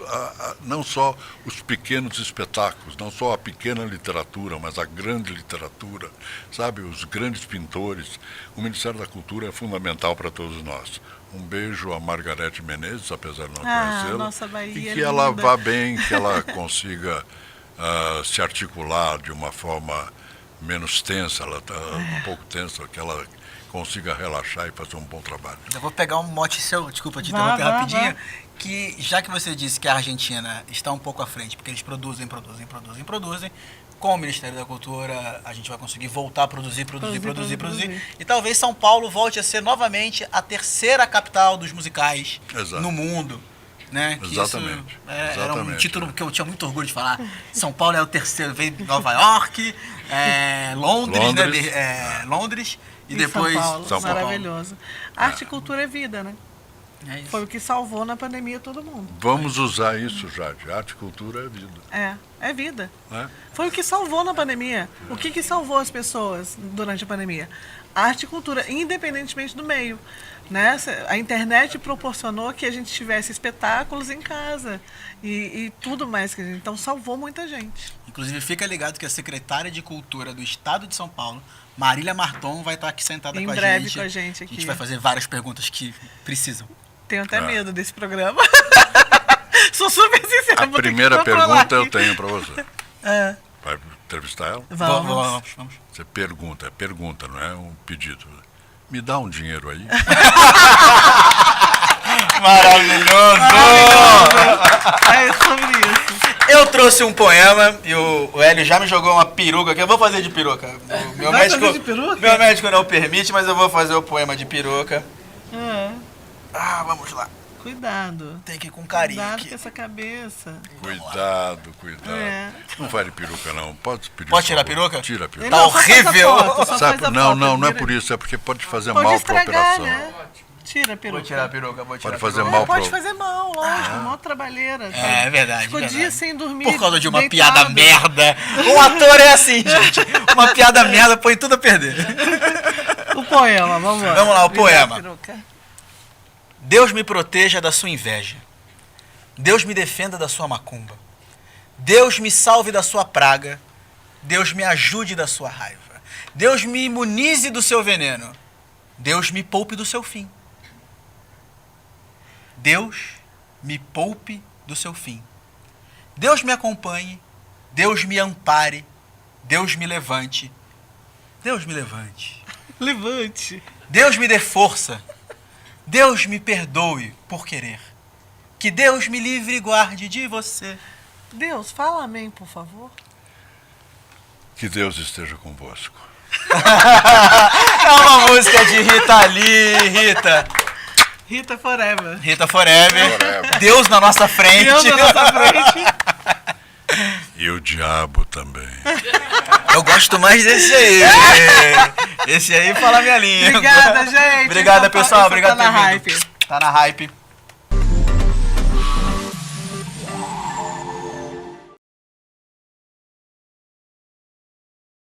não só os pequenos espetáculos, não só a pequena literatura, mas a grande literatura, sabe, os grandes pintores. O Ministério da Cultura é fundamental para todos nós. Um beijo a Margarete Menezes, apesar de não conhecê-la, nossa Bahia e que é ela linda. vá bem, que ela consiga se articular de uma forma menos tensa, ela está um pouco tensa, que ela consiga relaxar e fazer um bom trabalho. Eu vou pegar um mote seu, desculpa te Vá, interromper vá, rapidinho, vá. que já que você disse que a Argentina está um pouco à frente, porque eles produzem, com o Ministério da Cultura a gente vai conseguir voltar a produzir. E talvez São Paulo volte a ser novamente a terceira capital dos musicais Exato. no mundo. Né? Que Exatamente. Isso, era um Exatamente. título que eu tinha muito orgulho de falar. São Paulo é o terceiro, veio Nova York, Londres, Londres. né? Londres e Em depois São Paulo, São Paulo. maravilhoso. Arte e cultura é vida, né? É isso. Foi o que salvou na pandemia todo mundo. Vamos usar isso, Jade. Arte e cultura é vida. É vida. Né? Foi o que salvou na pandemia. O que salvou as pessoas durante a pandemia? Arte e cultura, independentemente do meio. Né? A internet proporcionou que a gente tivesse espetáculos em casa e tudo mais. Então salvou muita gente. Inclusive, fica ligado que a secretária de Cultura do Estado de São Paulo, Marília Marton, vai estar aqui sentada Em com a breve gente. com a gente aqui. A gente vai fazer várias perguntas que precisam. Tenho até medo desse programa. Sou super sincera. A vou ter que primeira controlar pergunta eu aqui. tenho para você. É. Vai entrevistar ela? Vamos. Vamos. Você pergunta, não é um pedido. Me dá um dinheiro aí. Maravilhoso! É sobre isso. Eu trouxe um poema e o Hélio já me jogou uma peruca aqui. Eu vou fazer de peruca. O meu Vai médico, fazer de peruca? meu médico não permite, mas eu vou fazer o poema de peruca. É. Vamos lá. Cuidado. Tem que ir com carinho Cuidado aqui. com essa cabeça. Cuidado. É. Não vai de peruca, não. Pode pedir. Pode tirar a por favor. peruca? Tira a peruca. Tá Não, só faz a horrível. foto, só Sabe, faz a não, foto, não é tira. por isso. É porque pode fazer Pode mal para a estragar, operação. né? Tira a peruca. Vou tirar a peruca, vou tirar Pode a fazer peruca. mal Pode pro- fazer mal, lógico. Mó trabalheira. É verdade. Ficou verdade. dias sem dormir. Por causa de uma deitado. piada merda. Um ator é assim, gente. Uma piada merda põe tudo a perder. O poema, vamos lá. Vamos lá, o Me dá a poema. peruca. Deus me proteja da sua inveja. Deus me defenda da sua macumba. Deus me salve da sua praga. Deus me ajude da sua raiva. Deus me imunize do seu veneno. Deus me poupe do seu fim. Deus me poupe do seu fim. Deus me acompanhe. Deus me ampare. Deus me levante. Deus me levante. Levante. Deus me dê força. Deus me perdoe por querer. Que Deus me livre e guarde de você. Deus, fala amém, por favor. Que Deus esteja convosco. É uma música de Rita Lee, Rita. Rita Forever. Rita Forever. Forever. Deus na nossa frente. Deus na nossa frente. E o diabo também. Eu gosto mais desse aí. Esse aí fala minha língua. Obrigada, gente. Obrigada, pessoal. Essa Obrigado tá na por ter vindo. hype. Tá na hype.